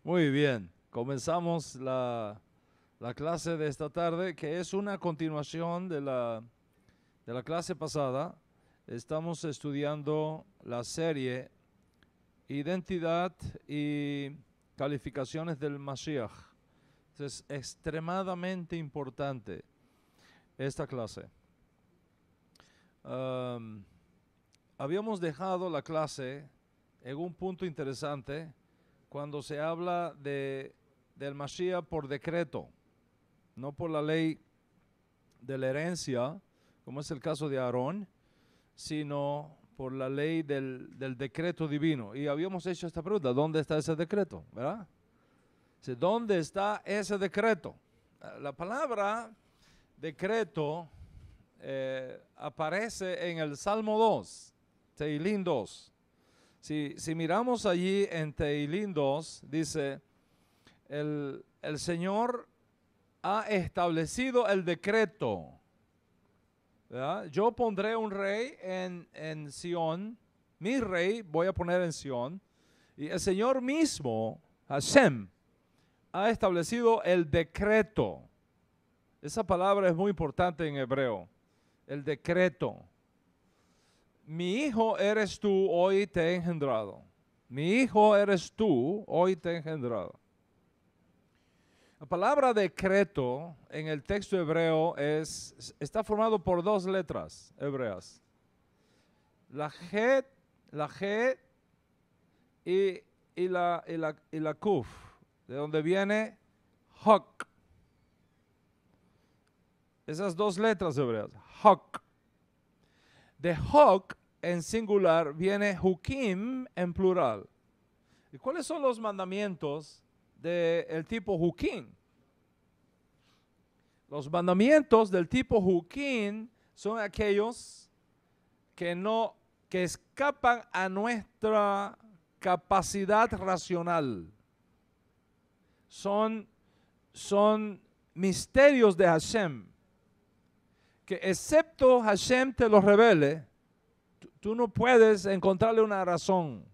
Muy bien, comenzamos la clase de esta tarde, que es una continuación de la clase pasada. Estamos estudiando la serie Identidad y calificaciones del Mashiach. Es extremadamente importante esta clase. Um, Habíamos dejado la clase en un punto interesante cuando se habla del Mashiach por decreto, no por la ley de la herencia, como es el caso de Aarón, sino por la ley del decreto divino. Y habíamos hecho esta pregunta: ¿dónde está ese decreto? ¿Verdad? ¿Dónde está ese decreto? La palabra decreto aparece en el Salmo 2, Teilín 2. Si miramos allí en Teilín 2, dice: el Señor ha establecido el decreto, ¿verdad? Yo pondré un rey en Sión, mi rey voy a poner en Sión, y el Señor mismo, Hashem, ha establecido el decreto. Esa palabra es muy importante en hebreo, el decreto. Mi hijo eres tú, hoy te he engendrado. Mi hijo eres tú, hoy te he engendrado. La palabra decreto en el texto hebreo está formado por dos letras hebreas. La G y la Kuf, de donde viene Hok. Esas dos letras hebreas, Hok. De Hok en singular viene Hukim en plural. ¿Y cuáles son los mandamientos del tipo Hukim? Los mandamientos del tipo Hukim son aquellos que escapan a nuestra capacidad racional. Son misterios de Hashem, que excepto Hashem te los revele, tú no puedes encontrarle una razón.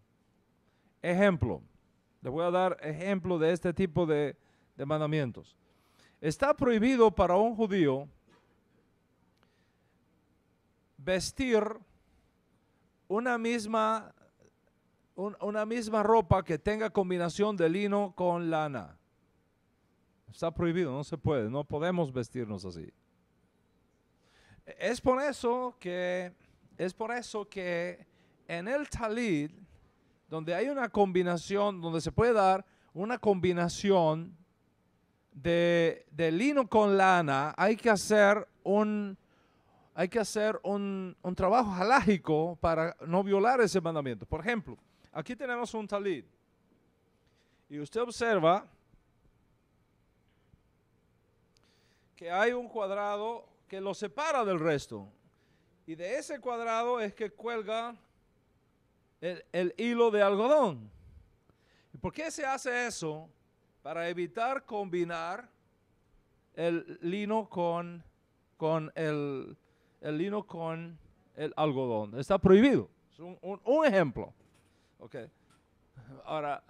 Ejemplo, les voy a dar ejemplo de este tipo de mandamientos. Está prohibido para un judío vestir una misma ropa que tenga combinación de lino con lana. Está prohibido, no se puede, no podemos vestirnos así. Es por eso que en el Talid, donde hay una combinación, donde se puede dar una combinación de lino con lana, hay que hacer un trabajo halágico para no violar ese mandamiento. Por ejemplo, aquí tenemos un talid y usted observa que hay un cuadrado que lo separa del resto, y de ese cuadrado es que cuelga el hilo de algodón. ¿Y por qué se hace eso? Para evitar combinar el lino con el lino con el algodón. Está prohibido. Es un ejemplo. Okay. Ahora,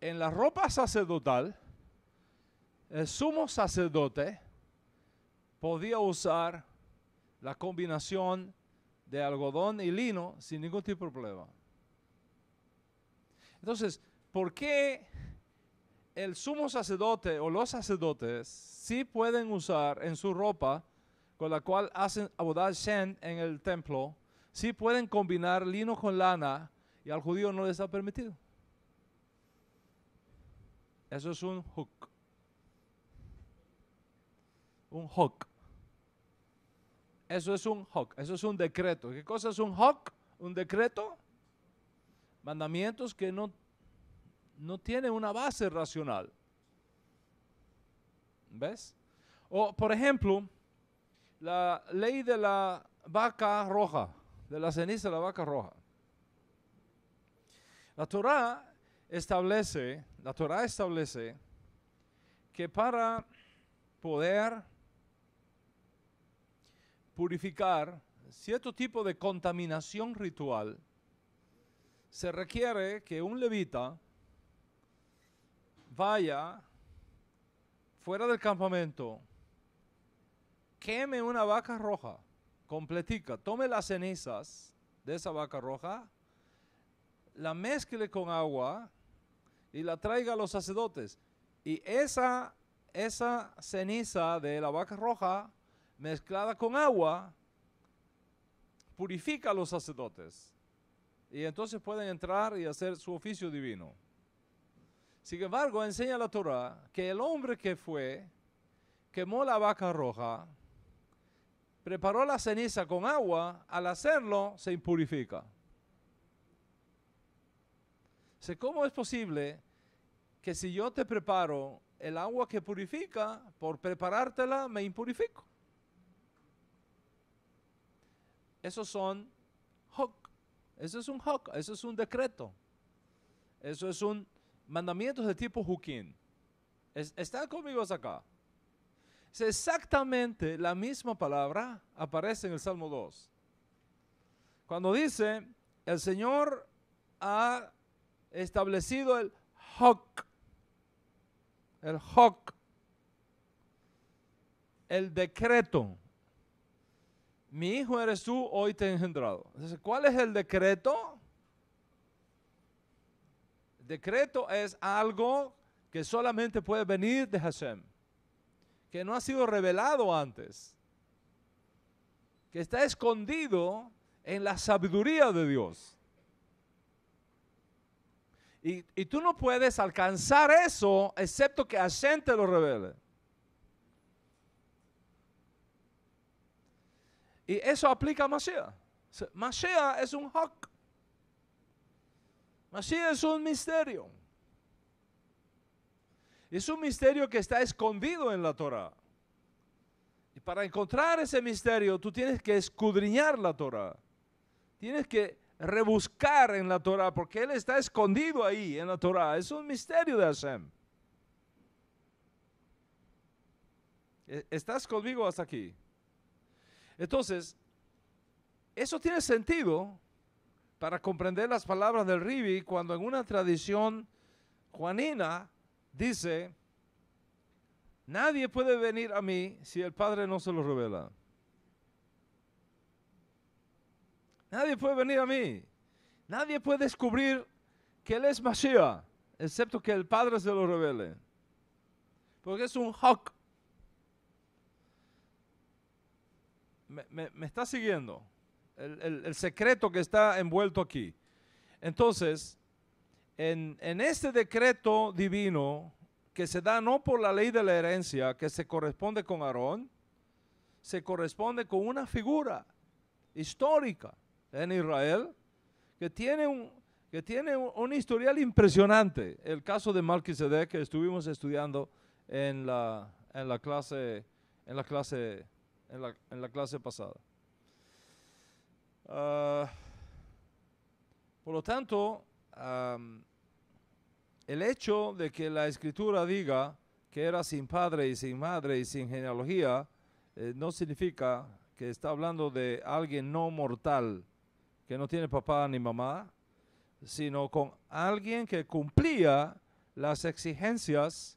en la ropa sacerdotal, el sumo sacerdote podía usar la combinación de algodón y lino sin ningún tipo de problema. Entonces, ¿por qué el sumo sacerdote o los sacerdotes sí pueden usar en su ropa con la cual hacen Avodat Shem en el templo, sí pueden combinar lino con lana, y al judío no les está permitido? Eso es un huk. Un huk. Eso es un huk. Eso es un decreto. ¿Qué cosa es un huk? Un decreto. Mandamientos que no tienen una base racional. ¿Ves? O, por ejemplo, la ley de la vaca roja, de la ceniza de la vaca roja. La Torah establece que para poder purificar cierto tipo de contaminación ritual, se requiere que un levita vaya fuera del campamento, queme una vaca roja completica, tome las cenizas de esa vaca roja, la mezcle con agua y la traiga a los sacerdotes. Y esa ceniza de la vaca roja mezclada con agua purifica a los sacerdotes. Y entonces pueden entrar y hacer su oficio divino. Sin embargo, enseña la Torah que el hombre que fue, quemó la vaca roja, preparó la ceniza con agua, al hacerlo se impurifica. ¿Cómo es posible que si yo te preparo el agua que purifica, por preparártela me impurifico? Esos son hok. Eso es un hok, eso es un decreto. Eso es un mandamiento de tipo hukim. ¿Están conmigo hasta acá? Es exactamente la misma palabra, aparece en el Salmo 2. Cuando dice, el Señor ha establecido el hok, el decreto. Mi hijo eres tú, hoy te he engendrado. Entonces, ¿cuál es el decreto? El decreto es algo que solamente puede venir de Hashem, que no ha sido revelado antes, que está escondido en la sabiduría de Dios. Y tú no puedes alcanzar eso excepto que Hashem te lo revele. Y eso aplica a Mashiach. Mashiach es un hok. Mashiach es un misterio. Es un misterio que está escondido en la Torah. Y para encontrar ese misterio, tú tienes que escudriñar la Torah. Tienes que rebuscar en la Torah, porque Él está escondido ahí en la Torah. Es un misterio de Hashem. ¿Estás conmigo hasta aquí? Entonces, eso tiene sentido para comprender las palabras del Ribi cuando en una tradición juanina dice, nadie puede venir a mí si el Padre no se lo revela. Nadie puede venir a mí. Nadie puede descubrir que Él es Mashiach, excepto que el Padre se lo revele. Porque es un hok. ¿Me está siguiendo? El secreto que está envuelto aquí. Entonces, en este decreto divino, que se da no por la ley de la herencia, que se corresponde con Aarón, se corresponde con una figura histórica en Israel, que tiene un historial impresionante. El caso de Melquisedec, que estuvimos estudiando en la clase pasada. Por lo tanto, el hecho de que la Escritura diga que era sin padre y sin madre y sin genealogía, no significa que está hablando de alguien no mortal, que no tiene papá ni mamá, sino con alguien que cumplía las exigencias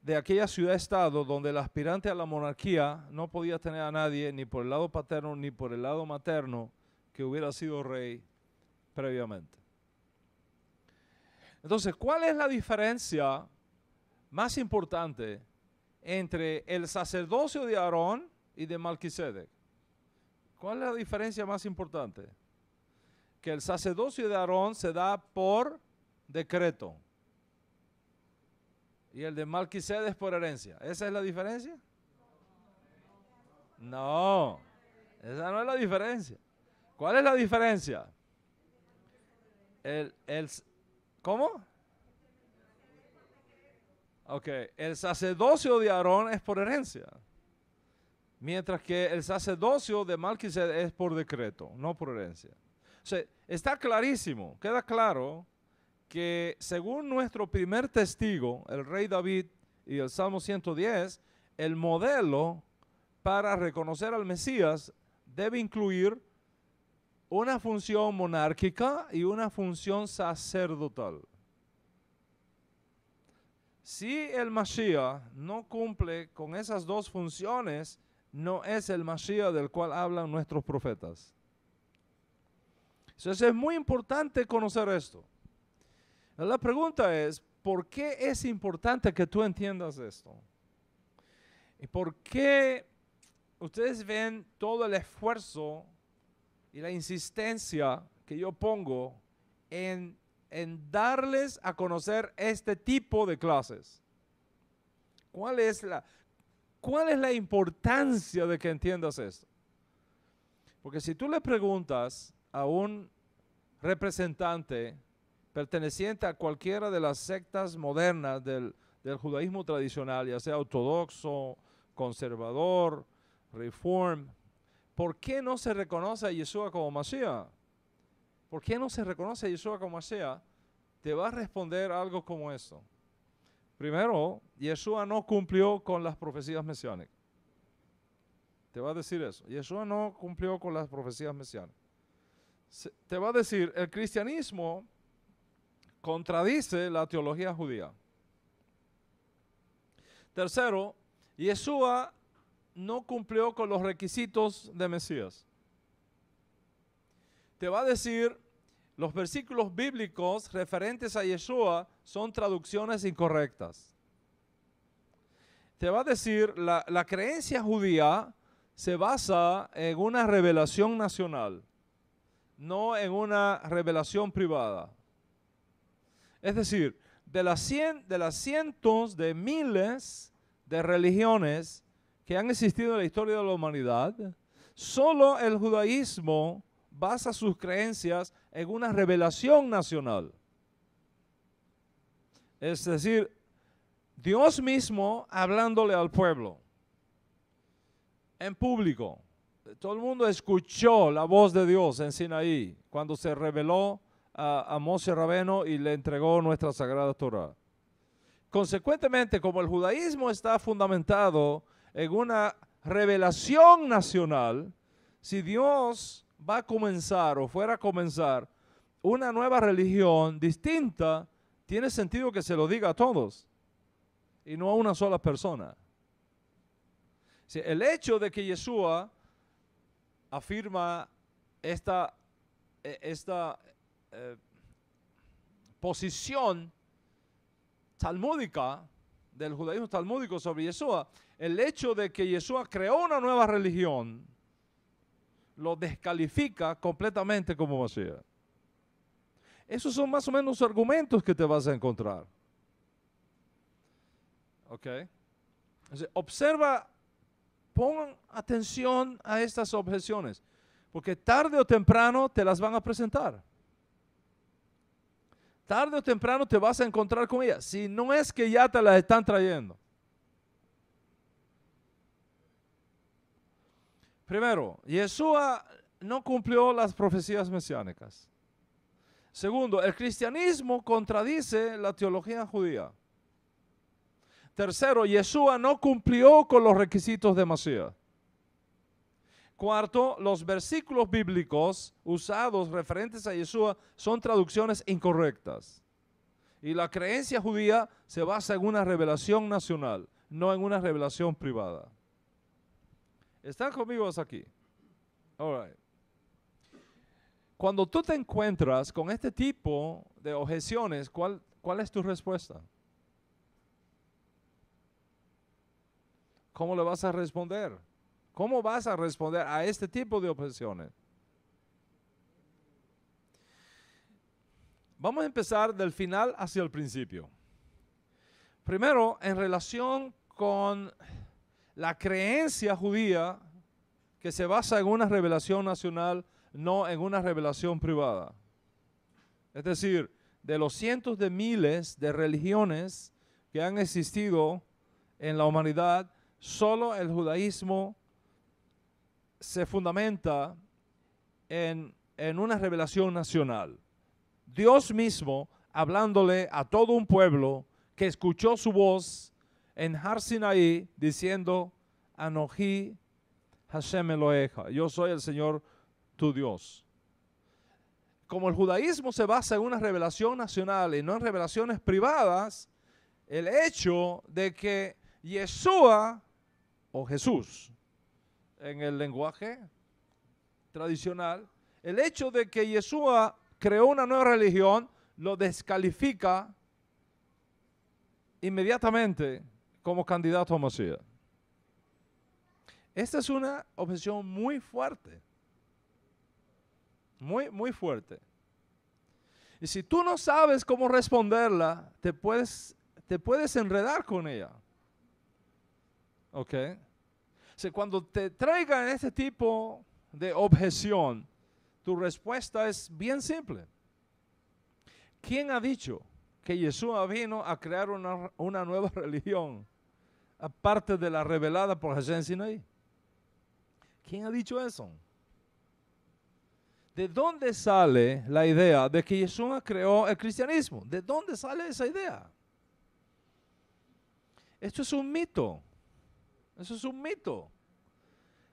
de aquella ciudad-estado donde el aspirante a la monarquía no podía tener a nadie, ni por el lado paterno ni por el lado materno, que hubiera sido rey previamente. Entonces, ¿cuál es la diferencia más importante entre el sacerdocio de Aarón y de Melquisedec? ¿Cuál es la diferencia más importante? Que el sacerdocio de Aarón se da por decreto y el de Melquisedec por herencia. ¿Esa es la diferencia? No, esa no es la diferencia. ¿Cuál es la diferencia? ¿Cómo? Ok, el sacerdocio de Aarón es por herencia, mientras que el sacerdocio de Melquisedec es por decreto, no por herencia. O sea, está clarísimo, queda claro que según nuestro primer testigo, el rey David y el Salmo 110, el modelo para reconocer al Mesías debe incluir una función monárquica y una función sacerdotal. Si el Mashiach no cumple con esas dos funciones, no es el Mashiach del cual hablan nuestros profetas. Entonces es muy importante conocer esto. La pregunta es, ¿por qué es importante que tú entiendas esto? ¿Y por qué ustedes ven todo el esfuerzo y la insistencia que yo pongo en darles a conocer este tipo de clases? ¿Cuál es la importancia de que entiendas esto? Porque si tú le preguntas a un representante perteneciente a cualquiera de las sectas modernas del judaísmo tradicional, ya sea ortodoxo, conservador, reform, ¿por qué no se reconoce a Yeshua como Mashiach? ¿Por qué no se reconoce a Yeshua como Mashiach? Te va a responder algo como esto. Primero, Yeshua no cumplió con las profecías mesiánicas. Te va a decir eso. Yeshua no cumplió con las profecías mesiánicas. Te va a decir, el cristianismo contradice la teología judía. Tercero, Yeshua no cumplió con los requisitos de Mesías. Te va a decir, los versículos bíblicos referentes a Yeshua son traducciones incorrectas. Te va a decir, la creencia judía se basa en una revelación nacional, no en una revelación privada. Es decir, de las cientos de miles de religiones que han existido en la historia de la humanidad, solo el judaísmo basa sus creencias en una revelación nacional. Es decir, Dios mismo hablándole al pueblo en público. Todo el mundo escuchó la voz de Dios en Sinaí cuando se reveló a Moshe Rabeno y le entregó nuestra sagrada Torah. Consecuentemente, como el judaísmo está fundamentado en una revelación nacional, si Dios va a comenzar o fuera a comenzar una nueva religión distinta, tiene sentido que se lo diga a todos y no a una sola persona. El hecho de que Yeshua afirma esta posición talmúdica del judaísmo talmúdico sobre Yeshua, el hecho de que Yeshua creó una nueva religión lo descalifica completamente como Mashiach. Esos son más o menos los argumentos que te vas a encontrar. ¿Ok? Entonces, observa, pon atención a estas objeciones, porque tarde o temprano te las van a presentar. Tarde o temprano te vas a encontrar con ellas, si no es que ya te las están trayendo. Primero, Yeshua no cumplió las profecías mesiánicas. Segundo, el cristianismo contradice la teología judía. Tercero, Yeshua no cumplió con los requisitos de Mashiach. Cuarto, los versículos bíblicos usados referentes a Yeshua son traducciones incorrectas. Y la creencia judía se basa en una revelación nacional, no en una revelación privada. ¿Están conmigo hasta aquí? All right. Cuando tú te encuentras con este tipo de objeciones, ¿cuál es tu respuesta? ¿Cómo le vas a responder? ¿Cómo vas a responder a este tipo de objeciones? Vamos a empezar del final hacia el principio. Primero, en relación con la creencia judía que se basa en una revelación nacional, no en una revelación privada. Es decir, de los cientos de miles de religiones que han existido en la humanidad, solo el judaísmo se fundamenta en una revelación nacional. Dios mismo hablándole a todo un pueblo que escuchó su voz en Har Sinaí diciendo, Anoji Hashem Eloheja, yo soy el Señor tu Dios. Como el judaísmo se basa en una revelación nacional y no en revelaciones privadas, el hecho de que Yeshua o Jesús, en el lenguaje tradicional, el hecho de que Yeshua creó una nueva religión lo descalifica inmediatamente como candidato a Mesías. Esta es una objeción muy fuerte, muy fuerte. Y si tú no sabes cómo responderla, te puedes enredar con ella. ¿Ok? O sea, cuando te traigan este tipo de objeción, tu respuesta es bien simple. ¿Quién ha dicho que Yeshua vino a crear una nueva religión, aparte de la revelada por Jesús en Sinaí? ¿Quién ha dicho eso? ¿De dónde sale la idea de que Yeshua creó el cristianismo? ¿De dónde sale esa idea? Esto es un mito. Eso es un mito.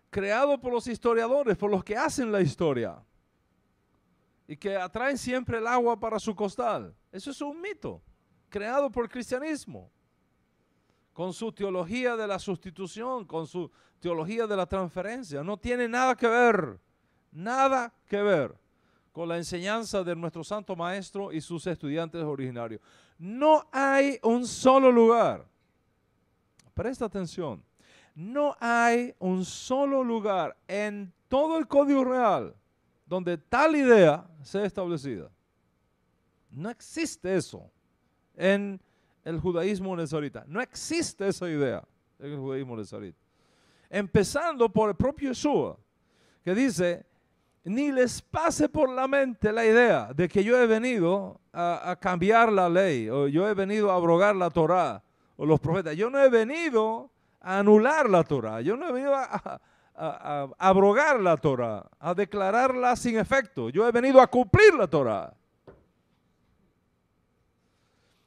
Creado por los historiadores, por los que hacen la historia. Y que atraen siempre el agua para su costal. Eso es un mito. Creado por el cristianismo. Con su teología de la sustitución, con su teología de la transferencia. No tiene nada que ver con la enseñanza de nuestro Santo Maestro y sus estudiantes originarios. No hay un solo lugar, presta atención, no hay un solo lugar en todo el Código Real donde tal idea sea establecida. No existe eso en el judaísmo nazarita. No existe esa idea en el judaísmo nazarita. Empezando por el propio Yeshua, que dice: ni les pase por la mente la idea de que yo he venido a cambiar la ley, o yo he venido a abrogar la Torá, o los profetas. Yo no he venido a anular la Torá, yo no he venido a abrogar la Torá, a declararla sin efecto. Yo he venido a cumplir la Torá.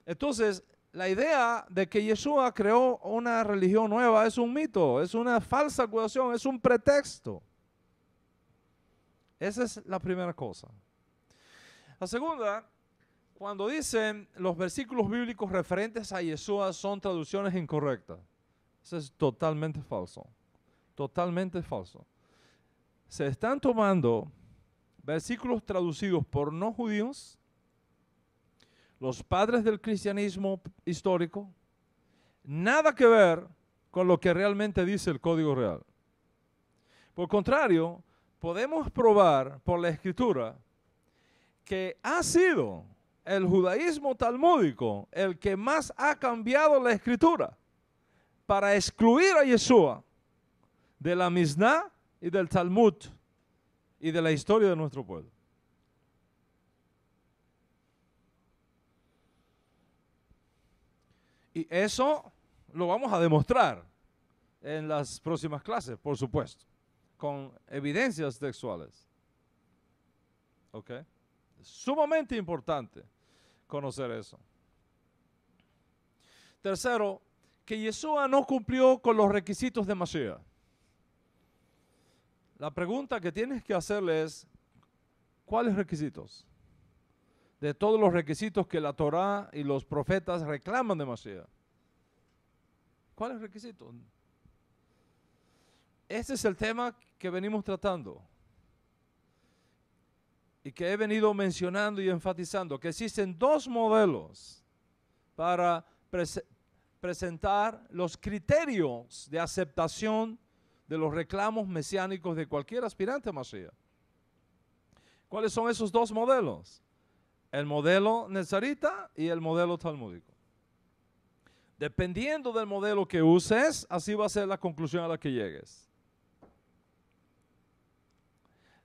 Entonces, la idea de que Yeshua creó una religión nueva es un mito, es una falsa acusación, es un pretexto. Esa es la primera cosa. La segunda, cuando dicen los versículos bíblicos referentes a Yeshua son traducciones incorrectas. Eso es totalmente falso. Totalmente falso. Se están tomando versículos traducidos por no judíos, los padres del cristianismo histórico, nada que ver con lo que realmente dice el Código Real. Por contrario, podemos probar por la Escritura que ha sido el judaísmo talmúdico el que más ha cambiado la Escritura para excluir a Yeshua de la Misná y del Talmud y de la historia de nuestro pueblo. Y eso lo vamos a demostrar en las próximas clases, por supuesto, con evidencias textuales. ¿Ok? Es sumamente importante conocer eso. Tercero, que Yeshua no cumplió con los requisitos de Mashiach. La pregunta que tienes que hacerle es: ¿cuáles requisitos? De todos los requisitos que la Torá y los profetas reclaman de Mashiach. ¿Cuáles requisitos? Este es el tema que venimos tratando y que he venido mencionando y enfatizando, que existen dos modelos para presentar los criterios de aceptación de los reclamos mesiánicos de cualquier aspirante a Mashiach. ¿Cuáles son esos dos modelos? El modelo nazarita y el modelo talmúdico. Dependiendo del modelo que uses, así va a ser la conclusión a la que llegues.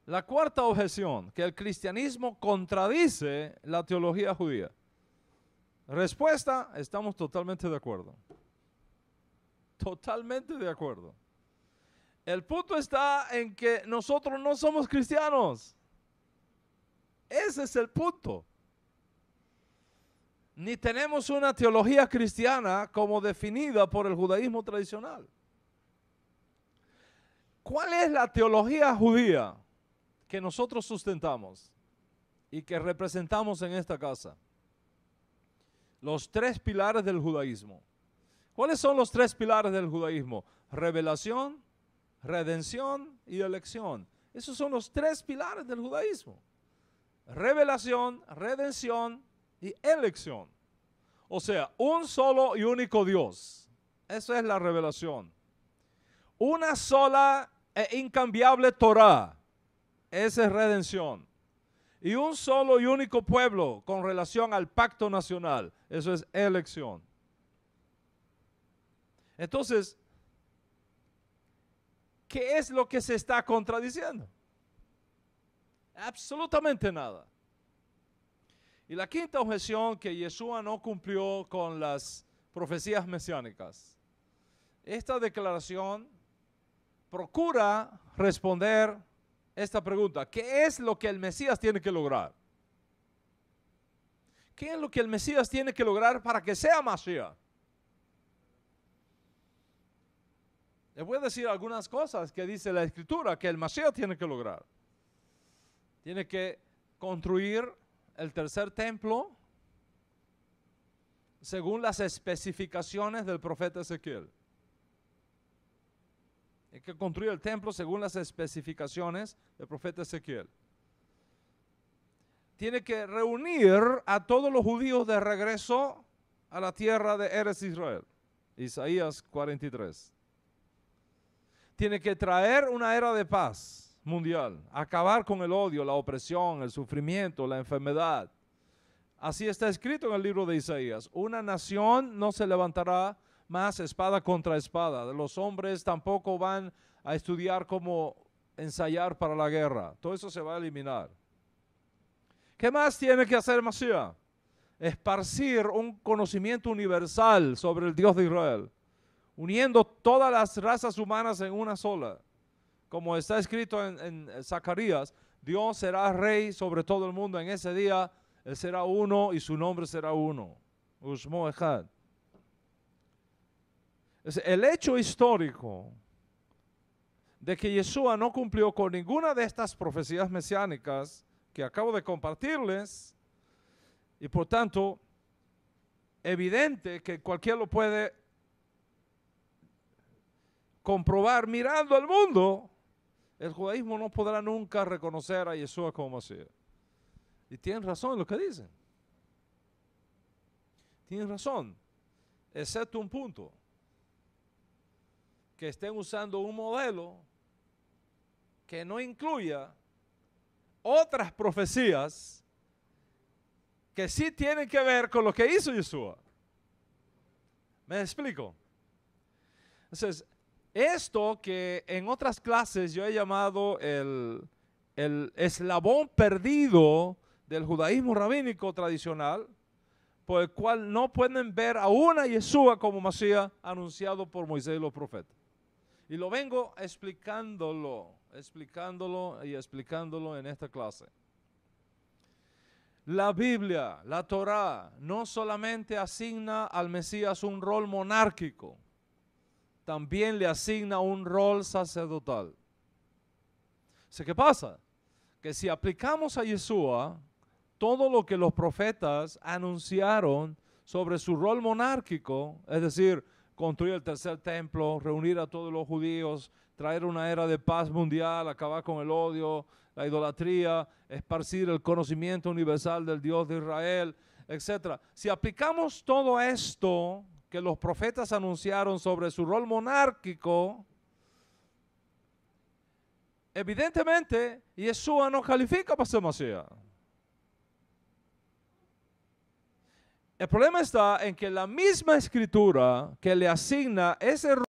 La cuarta objeción, que el cristianismo contradice la teología judía. Respuesta: estamos totalmente de acuerdo. Totalmente de acuerdo. El punto está en que nosotros no somos cristianos. Ese es el punto. Ni tenemos una teología cristiana como definida por el judaísmo tradicional. ¿Cuál es la teología judía que nosotros sustentamos y que representamos en esta casa? Los tres pilares del judaísmo. ¿Cuáles son los tres pilares del judaísmo? Revelación, redención y elección. Esos son los tres pilares del judaísmo. Revelación, redención y elección. O sea, un solo y único Dios. Eso es la revelación. Una sola e incambiable Torah. Esa es redención. Y un solo y único pueblo con relación al pacto nacional. Eso es elección. Entonces, ¿qué es lo que se está contradiciendo? Absolutamente nada. Y la quinta objeción, que Yeshua no cumplió con las profecías mesiánicas. Esta declaración procura responder esta pregunta: ¿qué es lo que el Mesías tiene que lograr? ¿Qué es lo que el Mesías tiene que lograr para que sea Mashiach? Les voy a decir algunas cosas que dice la Escritura que el Mashiach tiene que lograr. Tiene que construir el tercer templo según las especificaciones del profeta Ezequiel. Hay que construir el templo según las especificaciones del profeta Ezequiel. Tiene que reunir a todos los judíos de regreso a la tierra de Eretz Israel. Isaías 43. Tiene que traer una era de paz mundial, acabar con el odio, la opresión, el sufrimiento, la enfermedad. Así está escrito en el libro de Isaías: una nación no se levantará más espada contra espada. Los hombres tampoco van a estudiar cómo ensayar para la guerra. Todo eso se va a eliminar. ¿Qué más tiene que hacer Mashiach? Esparcir un conocimiento universal sobre el Dios de Israel, uniendo todas las razas humanas en una sola. Como está escrito en Zacarías, Dios será rey sobre todo el mundo. En ese día, Él será uno y su nombre será uno. Ushmo Echad. El hecho histórico de que Yeshua no cumplió con ninguna de estas profecías mesiánicas que acabo de compartirles, y por tanto, evidente que cualquiera lo puede comprobar mirando al mundo, el judaísmo no podrá nunca reconocer a Yeshua como Mashiach. Y tienen razón en lo que dicen. Tienen razón, excepto un punto: que estén usando un modelo que no incluya otras profecías que sí tienen que ver con lo que hizo Yeshua. ¿Me explico? Entonces, esto que en otras clases yo he llamado el eslabón perdido del judaísmo rabínico tradicional, por el cual no pueden ver aún a Yeshua como Mashiach anunciado por Moisés y los profetas. Y lo vengo explicándolo en esta clase. La Biblia, la Torah, no solamente asigna al Mesías un rol monárquico, también le asigna un rol sacerdotal. ¿Qué pasa? Que si aplicamos a Yeshua todo lo que los profetas anunciaron sobre su rol monárquico, es decir, construir el tercer templo, reunir a todos los judíos, traer una era de paz mundial, acabar con el odio, la idolatría, esparcir el conocimiento universal del Dios de Israel, etc. Si aplicamos todo esto que los profetas anunciaron sobre su rol monárquico, evidentemente Yeshua no califica para ser Mashiach. El problema está en que la misma escritura que le asigna ese rol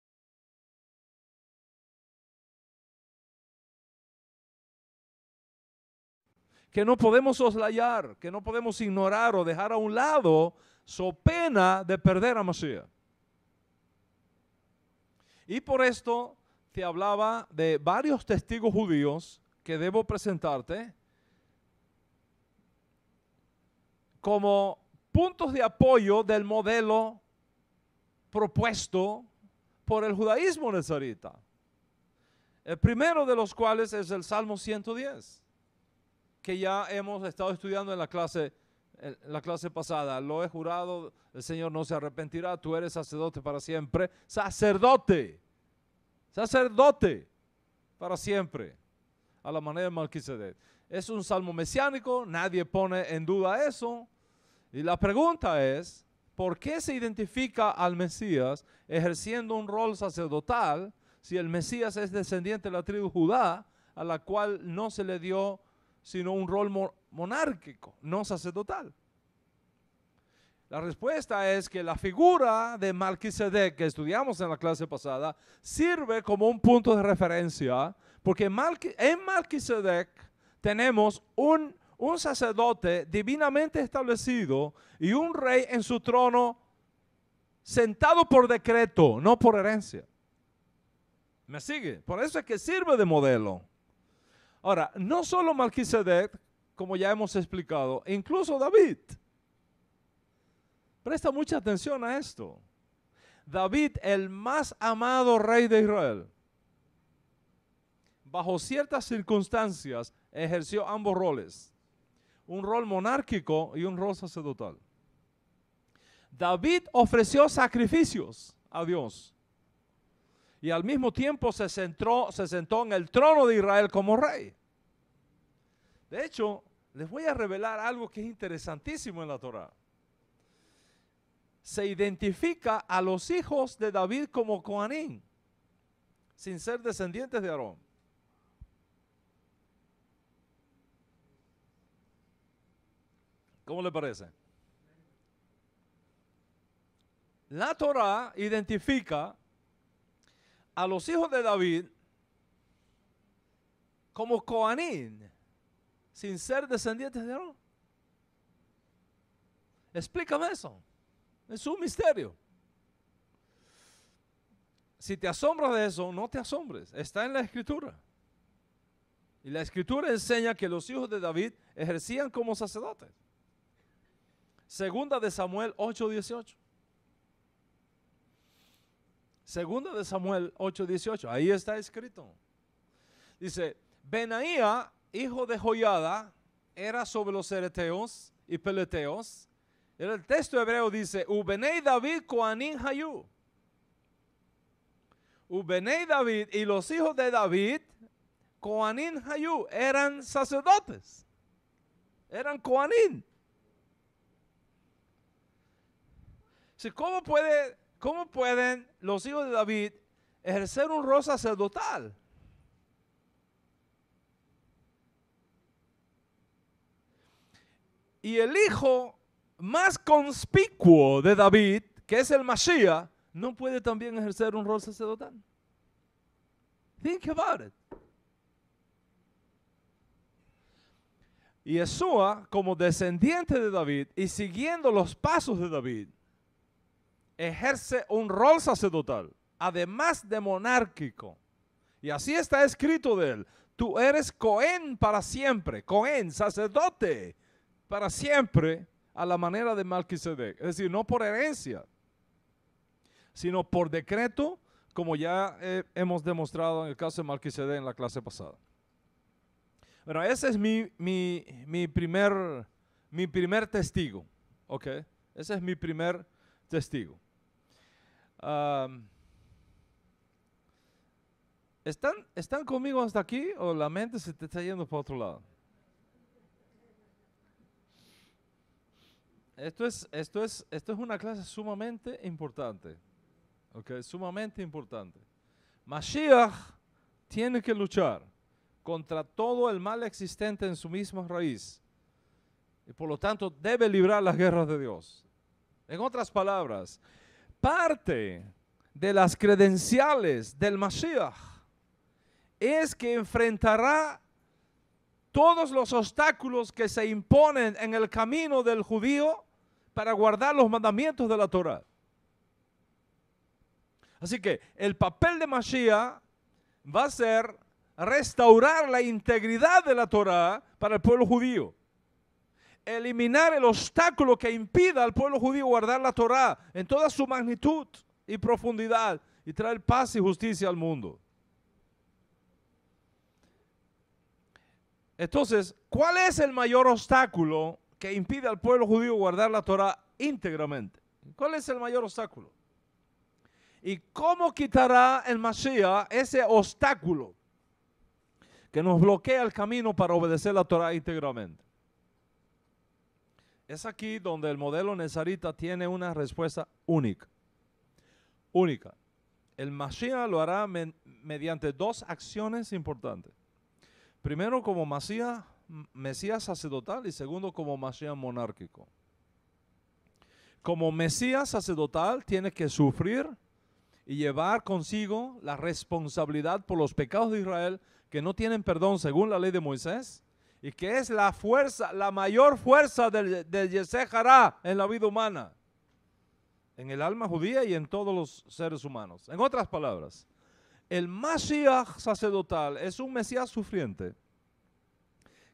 que no podemos soslayar, que no podemos ignorar o dejar a un lado, so pena de perder a Mashiach. Y por esto te hablaba de varios testigos judíos que debo presentarte como puntos de apoyo del modelo propuesto por el judaísmo nazarita. El primero de los cuales es el Salmo 110, que ya hemos estado estudiando en la clase en la clase pasada, lo he jurado, el Señor no se arrepentirá, tú eres sacerdote para siempre. Sacerdote, sacerdote para siempre, a la manera de Melquisedec. Es un salmo mesiánico, nadie pone en duda eso. Y la pregunta es, ¿por qué se identifica al Mesías ejerciendo un rol sacerdotal si el Mesías es descendiente de la tribu de Judá, a la cual no se le dio sino un rol monárquico, no sacerdotal? La respuesta es que la figura de Melquisedec que estudiamos en la clase pasada sirve como un punto de referencia, porque en Melquisedec tenemos un sacerdote divinamente establecido y un rey en su trono sentado por decreto, no por herencia. ¿Me sigue? Por eso es que sirve de modelo. Ahora, no solo Melquisedec, como ya hemos explicado, incluso David. Presta mucha atención a esto. David, el más amado rey de Israel, bajo ciertas circunstancias ejerció ambos roles. Un rol monárquico y un rol sacerdotal. David ofreció sacrificios a Dios y al mismo tiempo se sentó en el trono de Israel como rey. De hecho, les voy a revelar algo que es interesantísimo en la Torá. Se identifica a los hijos de David como Coanín, sin ser descendientes de Aarón. ¿Cómo le parece? La Torá identifica a los hijos de David como Coanín, sin ser descendientes de Aarón. Explícame eso. Es un misterio. Si te asombras de eso, no te asombres. Está en la Escritura. Y la Escritura enseña que los hijos de David ejercían como sacerdotes. Segunda de Samuel 8:18. Segunda de Samuel 8:18. Ahí está escrito. Dice, Benaía, hijo de Joiada, era sobre los cereteos y peleteos. El texto hebreo dice, Ubenei David Koanim Hayu. Ubenei David y los hijos de David, Koanim Hayu, eran sacerdotes. Eran Koanim. ¿Cómo pueden los hijos de David ejercer un rol sacerdotal? Y el hijo más conspicuo de David, que es el Mashiach, no puede también ejercer un rol sacerdotal. Think about it. Y Yeshua, como descendiente de David y siguiendo los pasos de David, ejerce un rol sacerdotal, además de monárquico. Y así está escrito de él. Tú eres Cohen para siempre, Cohen, sacerdote para siempre, a la manera de Melquisedec. Es decir, no por herencia, sino por decreto, como ya hemos demostrado en el caso de Melquisedec en la clase pasada. Bueno, ese es mi primer testigo, ¿ok? Ese es mi primer testigo. ¿Están conmigo hasta aquí o la mente se te está yendo para otro lado? Esto es una clase sumamente importante, ¿ok? Sumamente importante. Mashiach tiene que luchar contra todo el mal existente en su misma raíz y por lo tanto debe librar las guerras de Dios. En otras palabras, parte de las credenciales del Mashiach es que enfrentará todos los obstáculos que se imponen en el camino del judío para guardar los mandamientos de la Torá. Así que el papel de Mashiach va a ser restaurar la integridad de la Torá para el pueblo judío. Eliminar el obstáculo que impida al pueblo judío guardar la Torá en toda su magnitud y profundidad y traer paz y justicia al mundo. Entonces, ¿cuál es el mayor obstáculo que impide al pueblo judío guardar la Torah íntegramente? ¿Cuál es el mayor obstáculo? ¿Y cómo quitará el Mashiach ese obstáculo que nos bloquea el camino para obedecer la Torah íntegramente? Es aquí donde el modelo nezarita tiene una respuesta única. Única. El Mashiach lo hará mediante dos acciones importantes. Primero como Mesías sacerdotal y segundo como Mashiach monárquico. Como Mesías sacerdotal tiene que sufrir y llevar consigo la responsabilidad por los pecados de Israel que no tienen perdón según la ley de Moisés y que es la fuerza, la mayor fuerza del Yeseh Hará en la vida humana, en el alma judía y en todos los seres humanos. En otras palabras, el Mashiach sacerdotal es un Mesías sufriente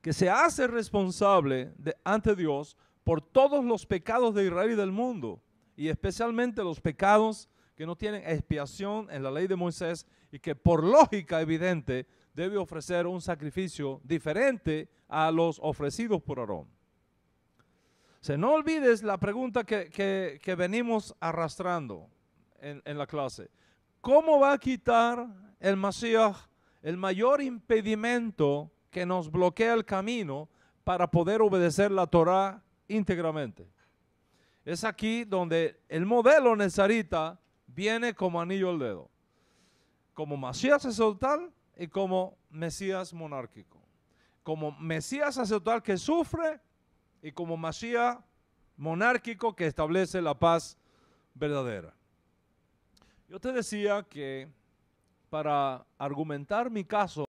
que se hace responsable ante Dios por todos los pecados de Israel y del mundo, y especialmente los pecados que no tienen expiación en la ley de Moisés y que por lógica evidente debe ofrecer un sacrificio diferente a los ofrecidos por Aarón. O sea, no olvides la pregunta que venimos arrastrando en la clase. ¿Cómo va a quitar el Mashiach el mayor impedimento que nos bloquea el camino para poder obedecer la Torah íntegramente? Es aquí donde el modelo nezarita viene como anillo al dedo, como Mashiach sacerdotal y como Mesías monárquico, como Mesías sacerdotal que sufre y como Mashiach monárquico que establece la paz verdadera. Yo te decía que para argumentar mi caso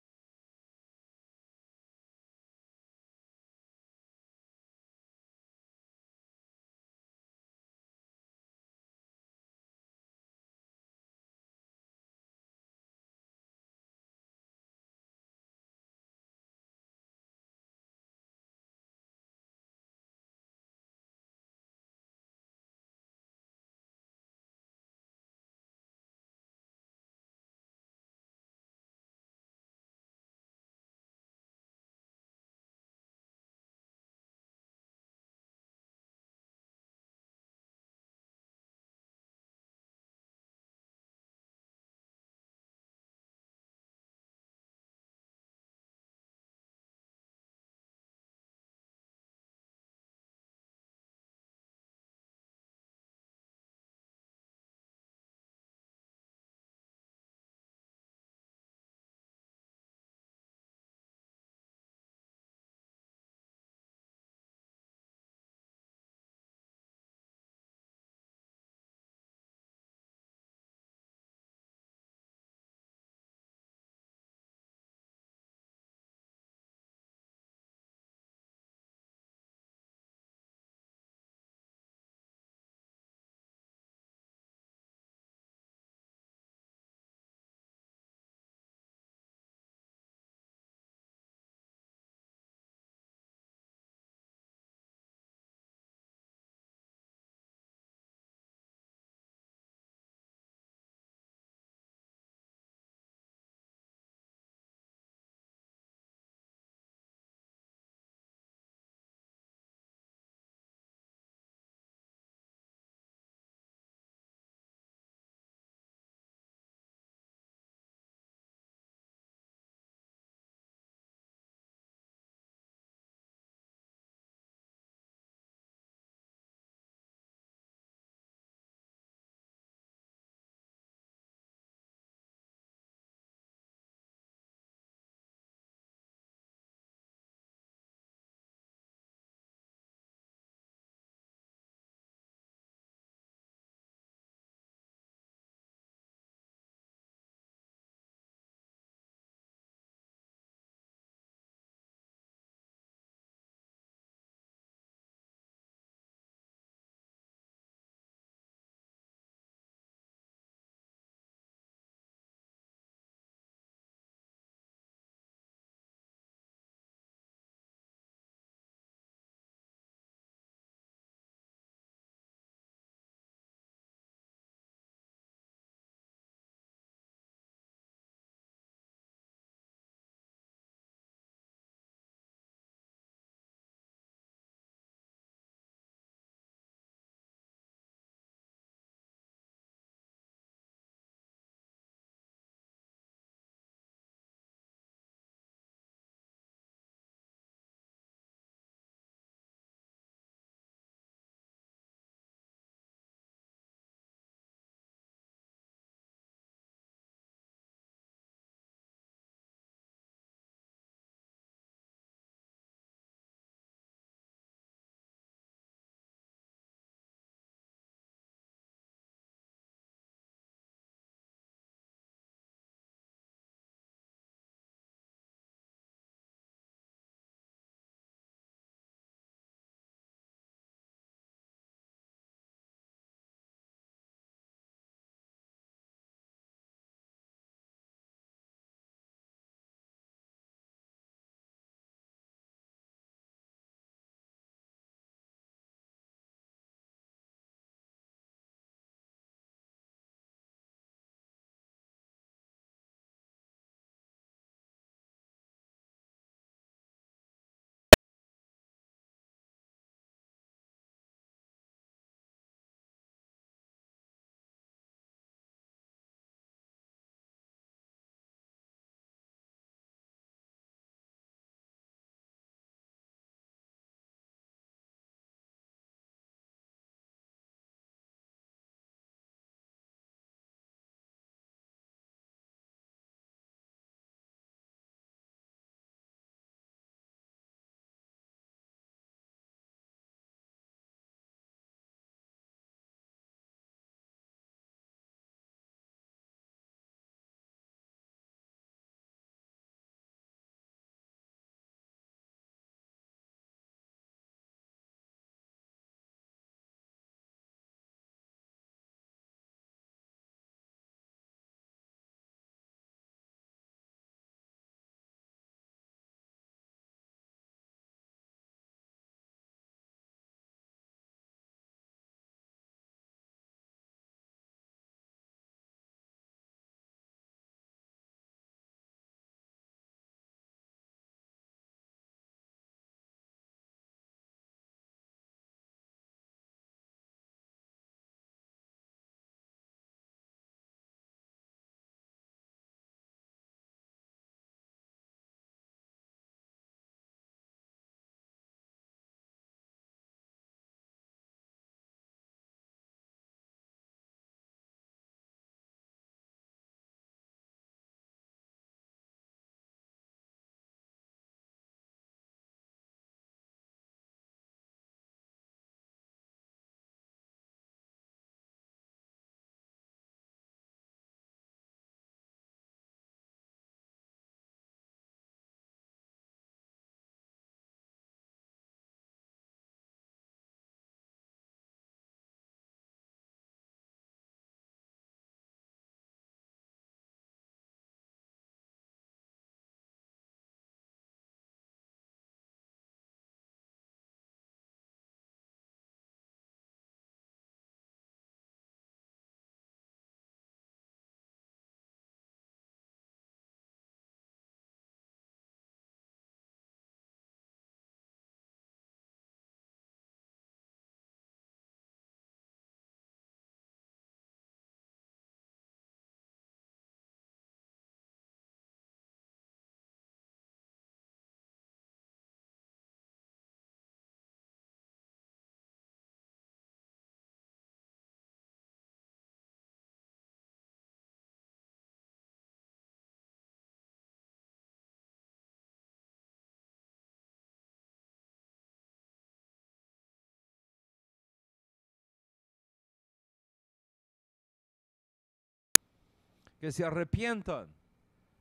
que se arrepientan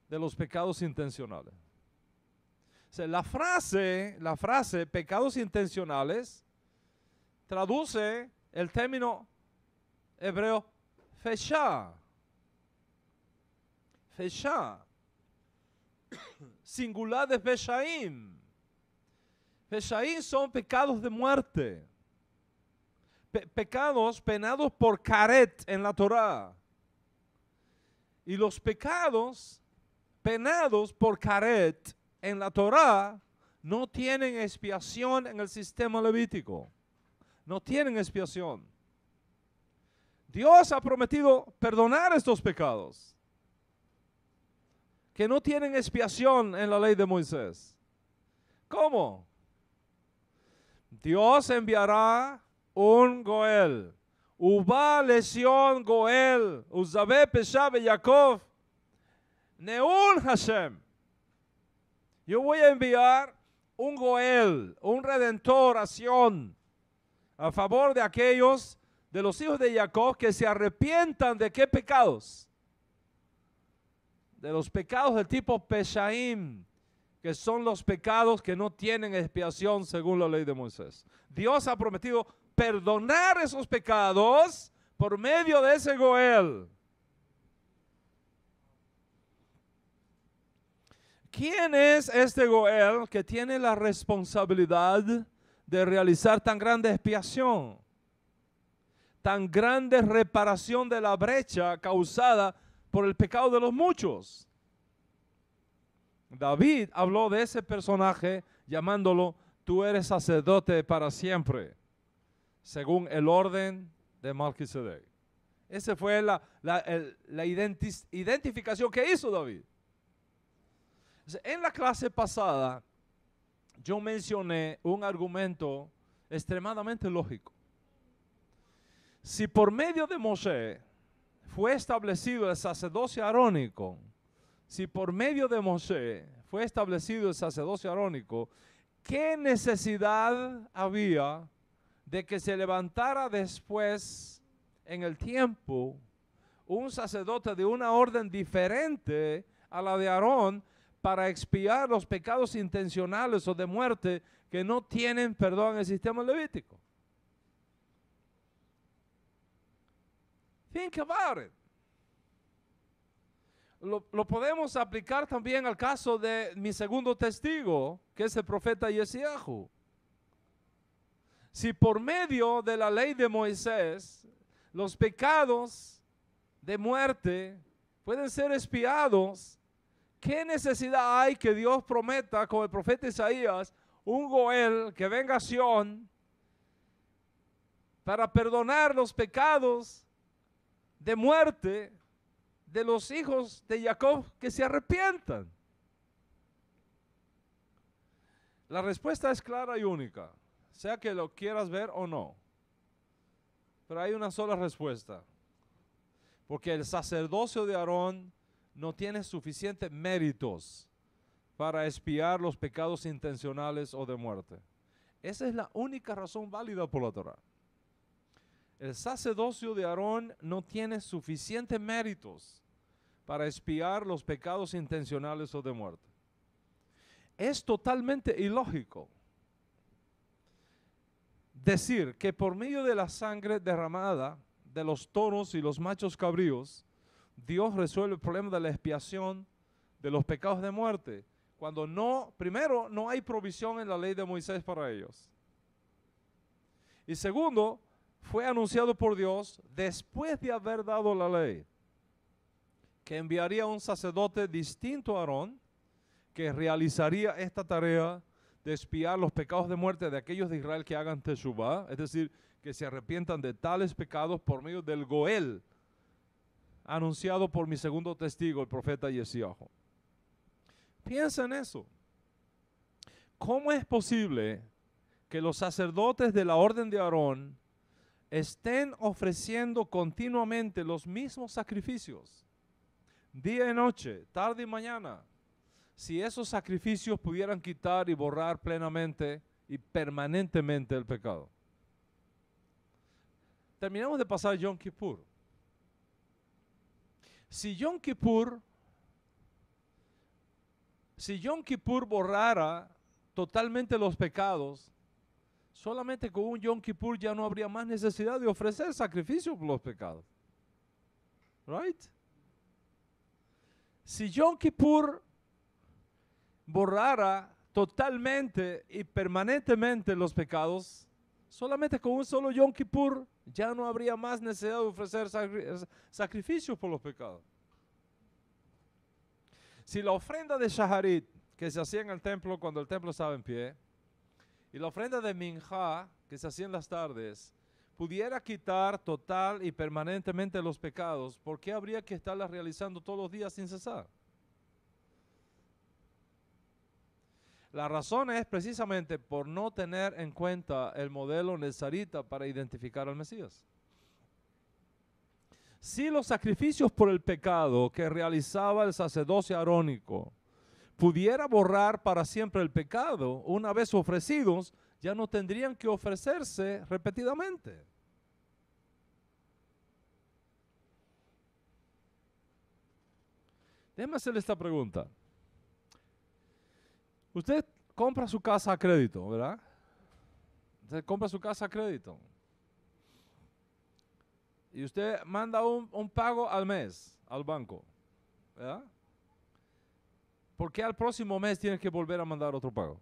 de los pecados intencionales. O sea, la frase pecados intencionales traduce el término hebreo fesha. Fesha. Singular de feshaim. Feshaim son pecados de muerte. Pecados penados por karet en la Torá. Y los pecados penados por karet en la Torá no tienen expiación en el sistema levítico. No tienen expiación. Dios ha prometido perdonar estos pecados que no tienen expiación en la ley de Moisés. ¿Cómo? Dios enviará un Goel. Uba lesión Goel. Uzabe peshabe Jacob. Neun Hashem. Yo voy a enviar un Goel, un redentor, acción, a favor de aquellos de los hijos de Jacob que se arrepientan de qué pecados. De los pecados del tipo Peshaim, que son los pecados que no tienen expiación según la ley de Moisés. Dios ha prometido perdonar esos pecados por medio de ese Goel. ¿Quién es este Goel que tiene la responsabilidad de realizar tan grande expiación? Tan grande reparación de la brecha causada por el pecado de los muchos. David habló de ese personaje llamándolo, tú eres sacerdote para siempre, según el orden de Melquisedec. Esa fue la identificación que hizo David. En la clase pasada, yo mencioné un argumento extremadamente lógico. Si por medio de Moshe fue establecido el sacerdocio arónico, si por medio de Moshe fue establecido el sacerdocio arónico, ¿qué necesidad había de que se levantara después en el tiempo un sacerdote de una orden diferente a la de Aarón para expiar los pecados intencionales o de muerte que no tienen perdón en el sistema levítico? Think about it. Lo podemos aplicar también al caso de mi segundo testigo, que es el profeta Yesiahu. Si por medio de la ley de Moisés los pecados de muerte pueden ser expiados, ¿qué necesidad hay que Dios prometa con el profeta Isaías un Goel que venga a Sión para perdonar los pecados de muerte de los hijos de Jacob que se arrepientan? La respuesta es clara y única, sea que lo quieras ver o no. Pero hay una sola respuesta. Porque el sacerdocio de Aarón no tiene suficientes méritos para expiar los pecados intencionales o de muerte. Esa es la única razón válida por la Torá. El sacerdocio de Aarón no tiene suficientes méritos para expiar los pecados intencionales o de muerte. Es totalmente ilógico decir que por medio de la sangre derramada de los toros y los machos cabríos, Dios resuelve el problema de la expiación de los pecados de muerte, cuando primero, no hay provisión en la ley de Moisés para ellos. Y segundo, fue anunciado por Dios después de haber dado la ley, que enviaría un sacerdote distinto a Aarón, que realizaría esta tarea de expiar los pecados de muerte de aquellos de Israel que hagan teshuvá, es decir, que se arrepientan de tales pecados por medio del Goel, anunciado por mi segundo testigo, el profeta Yesiahu. Piensa en eso. ¿Cómo es posible que los sacerdotes de la orden de Aarón estén ofreciendo continuamente los mismos sacrificios, día y noche, tarde y mañana, si esos sacrificios pudieran quitar y borrar plenamente y permanentemente el pecado? Terminamos de pasar Yom Kippur. Si Yom Kippur borrara totalmente los pecados, solamente con un Yom Kippur ya no habría más necesidad de ofrecer sacrificio por los pecados. Right? Si Yom Kippur borrara totalmente y permanentemente los pecados, solamente con un solo Yom Kippur ya no habría más necesidad de ofrecer sacrificios por los pecados. Si la ofrenda de Shaharit, que se hacía en el templo cuando el templo estaba en pie, y la ofrenda de Minjá, que se hacía en las tardes, pudiera quitar total y permanentemente los pecados, ¿por qué habría que estarlas realizando todos los días sin cesar? La razón es precisamente por no tener en cuenta el modelo nezarita para identificar al Mesías. Si los sacrificios por el pecado que realizaba el sacerdocio arónico pudiera borrar para siempre el pecado, una vez ofrecidos, ya no tendrían que ofrecerse repetidamente. Déjeme hacerle esta pregunta. Usted compra su casa a crédito, ¿verdad? Usted compra su casa a crédito. Y usted manda un pago al mes al banco, ¿verdad? ¿Por qué al próximo mes tiene que volver a mandar otro pago?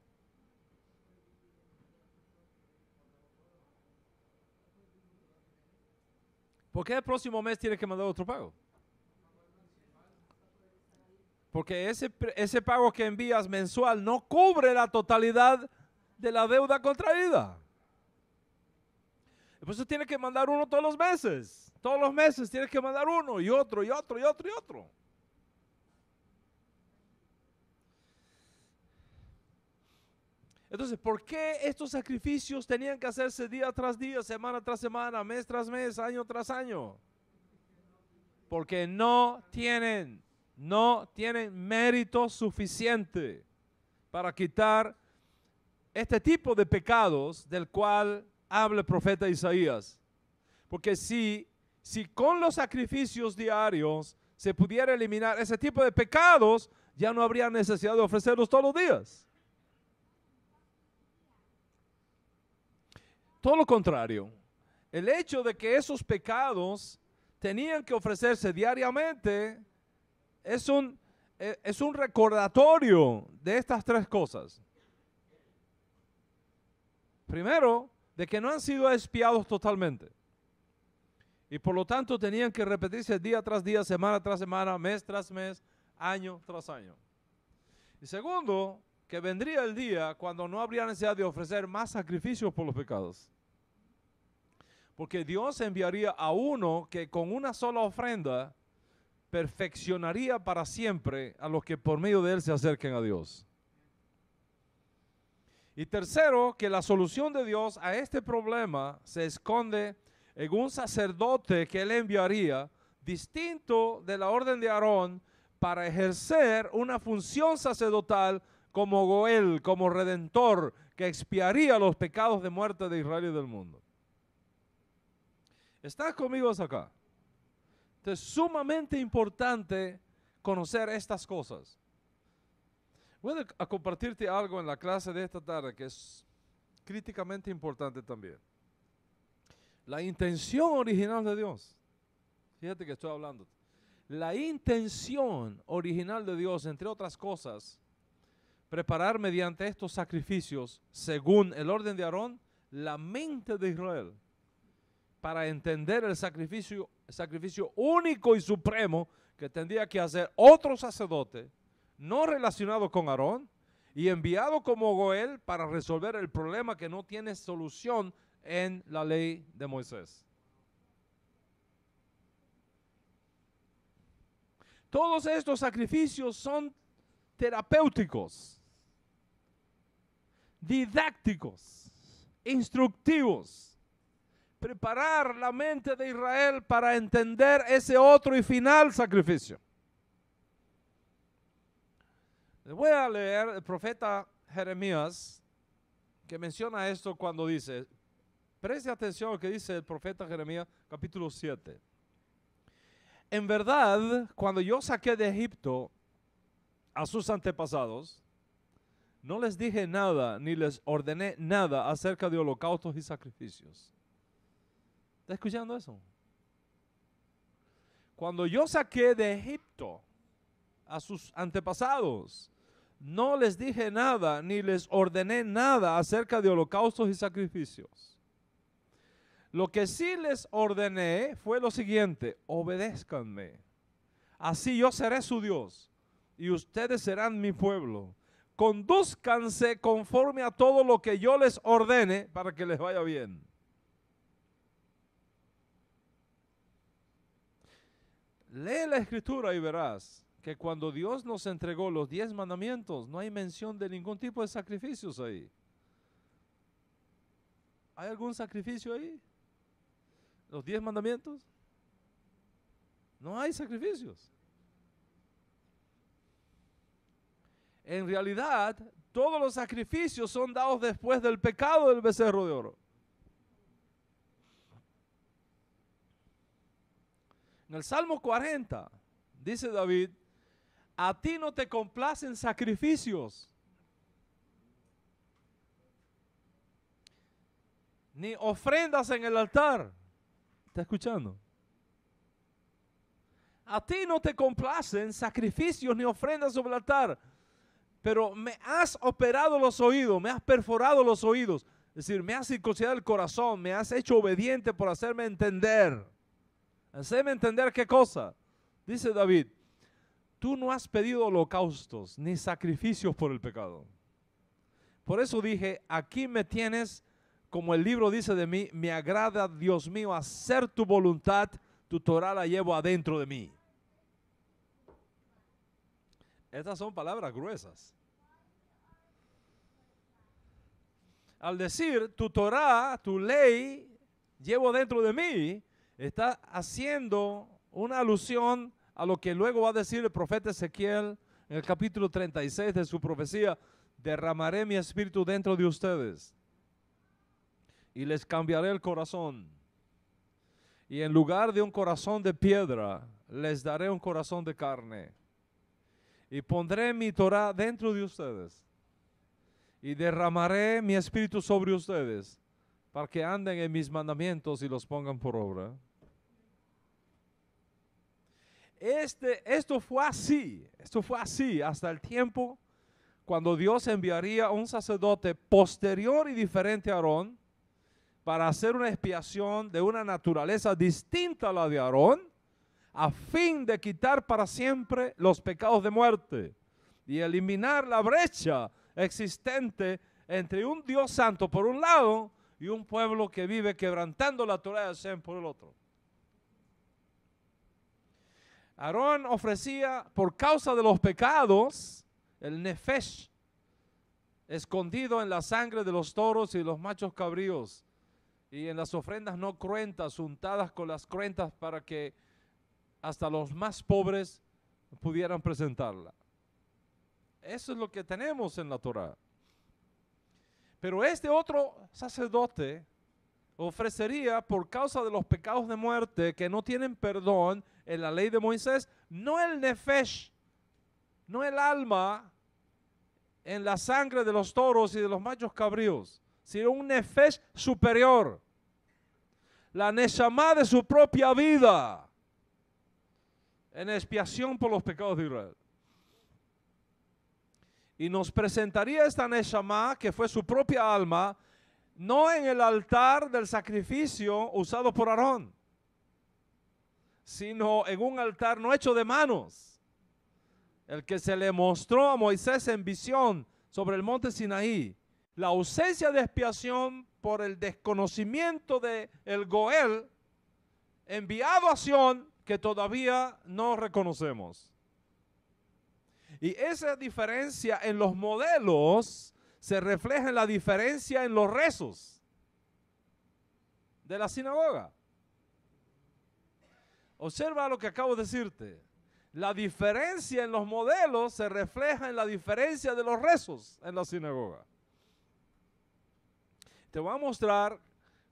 ¿Por qué el próximo mes tiene que mandar otro pago? Porque ese pago que envías mensual no cubre la totalidad de la deuda contraída. Por eso tiene que mandar uno todos los meses. Todos los meses tiene que mandar uno y otro y otro y otro y otro. Entonces, ¿por qué estos sacrificios tenían que hacerse día tras día, semana tras semana, mes tras mes, año tras año? Porque no tienen mérito suficiente para quitar este tipo de pecados del cual habla el profeta Isaías. Porque si con los sacrificios diarios se pudiera eliminar ese tipo de pecados, ya no habría necesidad de ofrecerlos todos los días. Todo lo contrario, el hecho de que esos pecados tenían que ofrecerse diariamente es un recordatorio de estas tres cosas. Primero, de que no han sido expiados totalmente. Y por lo tanto tenían que repetirse día tras día, semana tras semana, mes tras mes, año tras año. Y segundo, que vendría el día cuando no habría necesidad de ofrecer más sacrificios por los pecados. Porque Dios enviaría a uno que con una sola ofrenda perfeccionaría para siempre a los que por medio de él se acerquen a Dios. Y tercero, que la solución de Dios a este problema se esconde en un sacerdote que él enviaría, distinto de la orden de Aarón, para ejercer una función sacerdotal como Goel, como redentor, que expiaría los pecados de muerte de Israel y del mundo. ¿Estás conmigo hasta acá? Entonces, es sumamente importante conocer estas cosas. Voy a compartirte algo en la clase de esta tarde que es críticamente importante también. La intención original de Dios. Fíjate que estoy hablando. La intención original de Dios, entre otras cosas, preparar mediante estos sacrificios, según el orden de Aarón, la mente de Israel para entender el sacrificio único y supremo que tendría que hacer otro sacerdote, no relacionado con Aarón, y enviado como Goel para resolver el problema que no tiene solución en la ley de Moisés. Todos estos sacrificios son terapéuticos, didácticos, instructivos. Preparar la mente de Israel para entender ese otro y final sacrificio. Les voy a leer el profeta Jeremías, que menciona esto cuando dice, preste atención a lo que dice el profeta Jeremías, capítulo 7. En verdad, cuando yo saqué de Egipto a sus antepasados, no les dije nada, ni les ordené nada acerca de holocaustos y sacrificios. ¿Está escuchando eso? Cuando yo saqué de Egipto a sus antepasados, no les dije nada, ni les ordené nada acerca de holocaustos y sacrificios. Lo que sí les ordené fue lo siguiente: obedézcanme. Así yo seré su Dios y ustedes serán mi pueblo. Condúzcanse conforme a todo lo que yo les ordene para que les vaya bien. Lee la escritura y verás que cuando Dios nos entregó los 10 mandamientos, no hay mención de ningún tipo de sacrificios ahí. ¿Hay algún sacrificio ahí? ¿Los 10 mandamientos? No hay sacrificios. En realidad, todos los sacrificios son dados después del pecado del becerro de oro. En el Salmo 40, dice David: a ti no te complacen sacrificios, ni ofrendas en el altar. ¿Está escuchando? A ti no te complacen sacrificios ni ofrendas sobre el altar, pero me has operado los oídos, me has perforado los oídos. Es decir, me has circuncidado el corazón, me has hecho obediente por hacerme entender. ¿Hacerme entender qué cosa? Dice David: tú no has pedido holocaustos ni sacrificios por el pecado. Por eso dije, aquí me tienes, como el libro dice de mí: me agrada, Dios mío, hacer tu voluntad, tu Torah la llevo adentro de mí. Estas son palabras gruesas. Al decir tu Torah, tu ley, llevo dentro de mí, está haciendo una alusión a lo que luego va a decir el profeta Ezequiel en el capítulo 36 de su profecía: derramaré mi espíritu dentro de ustedes y les cambiaré el corazón, y en lugar de un corazón de piedra les daré un corazón de carne, y pondré mi Torah dentro de ustedes y derramaré mi espíritu sobre ustedes para que anden en mis mandamientos y los pongan por obra. Esto fue así hasta el tiempo cuando Dios enviaría un sacerdote posterior y diferente a Aarón para hacer una expiación de una naturaleza distinta a la de Aarón, a fin de quitar para siempre los pecados de muerte y eliminar la brecha existente entre un Dios santo por un lado y un pueblo que vive quebrantando la Torah de Hashem por el otro. Aarón ofrecía, por causa de los pecados, el nefesh, escondido en la sangre de los toros y los machos cabríos, y en las ofrendas no cruentas, untadas con las cruentas para que hasta los más pobres pudieran presentarla. Eso es lo que tenemos en la Torah. Pero este otro sacerdote ofrecería, por causa de los pecados de muerte que no tienen perdón en la ley de Moisés, no el nefesh, no el alma en la sangre de los toros y de los machos cabríos, sino un nefesh superior, la neshama de su propia vida, en expiación por los pecados de Israel. Y nos presentaría esta neshama, que fue su propia alma, no en el altar del sacrificio usado por Aarón, sino en un altar no hecho de manos, el que se le mostró a Moisés en visión sobre el monte Sinaí. La ausencia de expiación por el desconocimiento del Goel enviado a Sión, que todavía no reconocemos. Y esa diferencia en los modelos se refleja en la diferencia en los rezos de la sinagoga. Observa lo que acabo de decirte. La diferencia en los modelos se refleja en la diferencia de los rezos en la sinagoga. Te voy a mostrar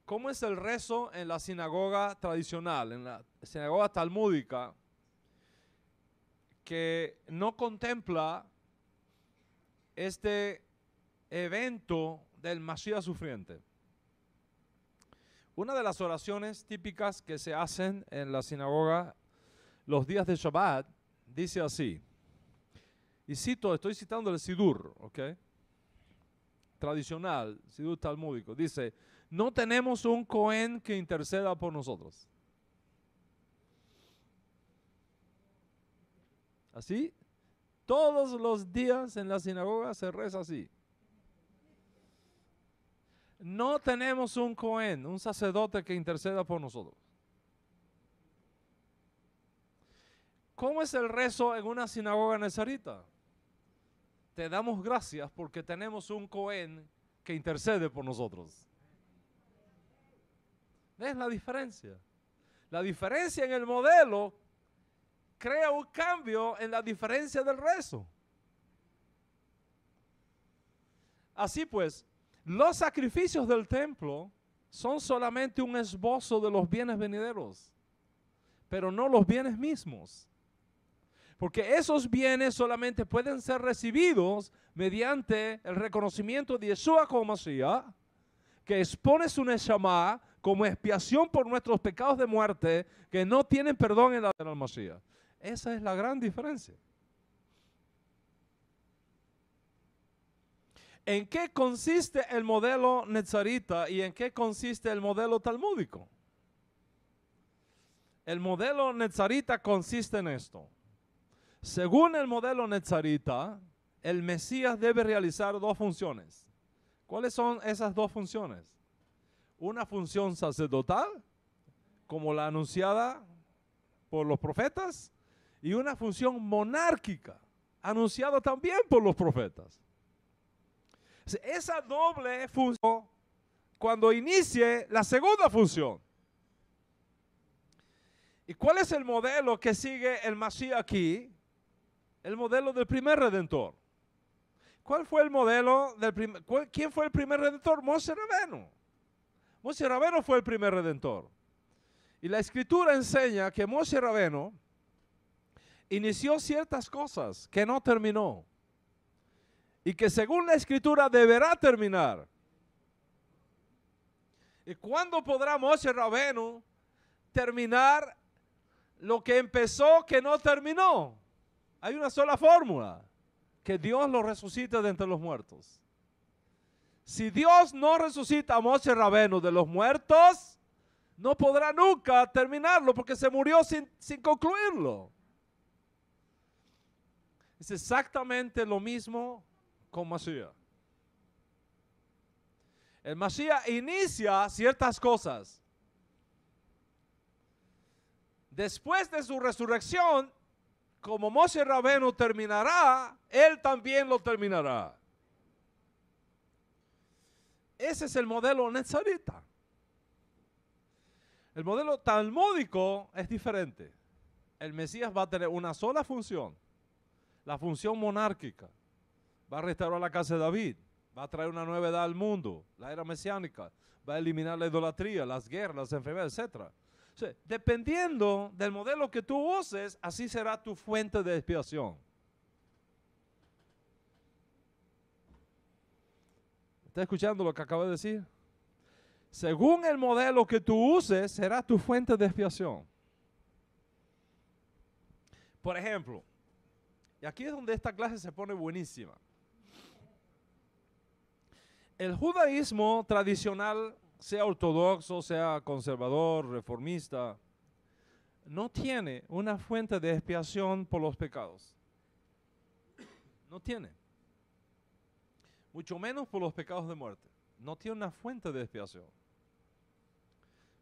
cómo es el rezo en la sinagoga tradicional, en la sinagoga talmúdica, que no contempla este evento del Mashiach sufriente. Una de las oraciones típicas que se hacen en la sinagoga los días de Shabbat dice así, y cito, estoy citando el Sidur, ¿ok? Tradicional, Sidur talmúdico, dice, no tenemos un Cohen que interceda por nosotros. Así, todos los días en la sinagoga se reza así. No tenemos un Cohen, un sacerdote que interceda por nosotros. ¿Cómo es el rezo en una sinagoga nazarita? Te damos gracias porque tenemos un Cohen que intercede por nosotros. ¿Ves la diferencia? La diferencia en el modelo crea un cambio en la diferencia del rezo. Así pues, los sacrificios del templo son solamente un esbozo de los bienes venideros, pero no los bienes mismos. Porque esos bienes solamente pueden ser recibidos mediante el reconocimiento de Yeshua como Mashiach, que expone su Neshama como expiación por nuestros pecados de muerte, que no tienen perdón en la del Mashiach. Esa es la gran diferencia. ¿En qué consiste el modelo netzarita y en qué consiste el modelo talmúdico? El modelo netzarita consiste en esto. Según el modelo netzarita, el Mesías debe realizar dos funciones. ¿Cuáles son esas dos funciones? Una función sacerdotal, como la anunciada por los profetas, y una función monárquica, anunciada también por los profetas. Esa doble función, cuando inicie la segunda función. ¿Y cuál es el modelo que sigue el Mashiach aquí? El modelo del primer redentor. ¿Cuál fue el modelo del primer? ¿Quién fue el primer redentor? Moshe Rabenu. Moshe Rabenu fue el primer redentor. Y la escritura enseña que Moshe Rabenu inició ciertas cosas que no terminó. Y que según la escritura deberá terminar. ¿Y cuándo podrá Moshe Rabenu terminar lo que empezó que no terminó? Hay una sola fórmula, que Dios lo resucite de entre los muertos. Si Dios no resucita a Moshe Rabenu de los muertos, no podrá nunca terminarlo porque se murió sin concluirlo. Es exactamente lo mismo con Mashiach. El Mashiach inicia ciertas cosas. Después de su resurrección, como Moshe Rabenu terminará, él también lo terminará. Ese es el modelo netzarita. El modelo talmúdico es diferente. El Mesías va a tener una sola función, la función monárquica. Va a restaurar la casa de David, va a traer una nueva edad al mundo, la era mesiánica, va a eliminar la idolatría, las guerras, las enfermedades, etc. O sea, dependiendo del modelo que tú uses, así será tu fuente de expiación. ¿Está escuchando lo que acabo de decir? Según el modelo que tú uses, será tu fuente de expiación. Por ejemplo, y aquí es donde esta clase se pone buenísima. El judaísmo tradicional, sea ortodoxo, sea conservador, reformista, no tiene una fuente de expiación por los pecados. No tiene. Mucho menos por los pecados de muerte. No tiene una fuente de expiación.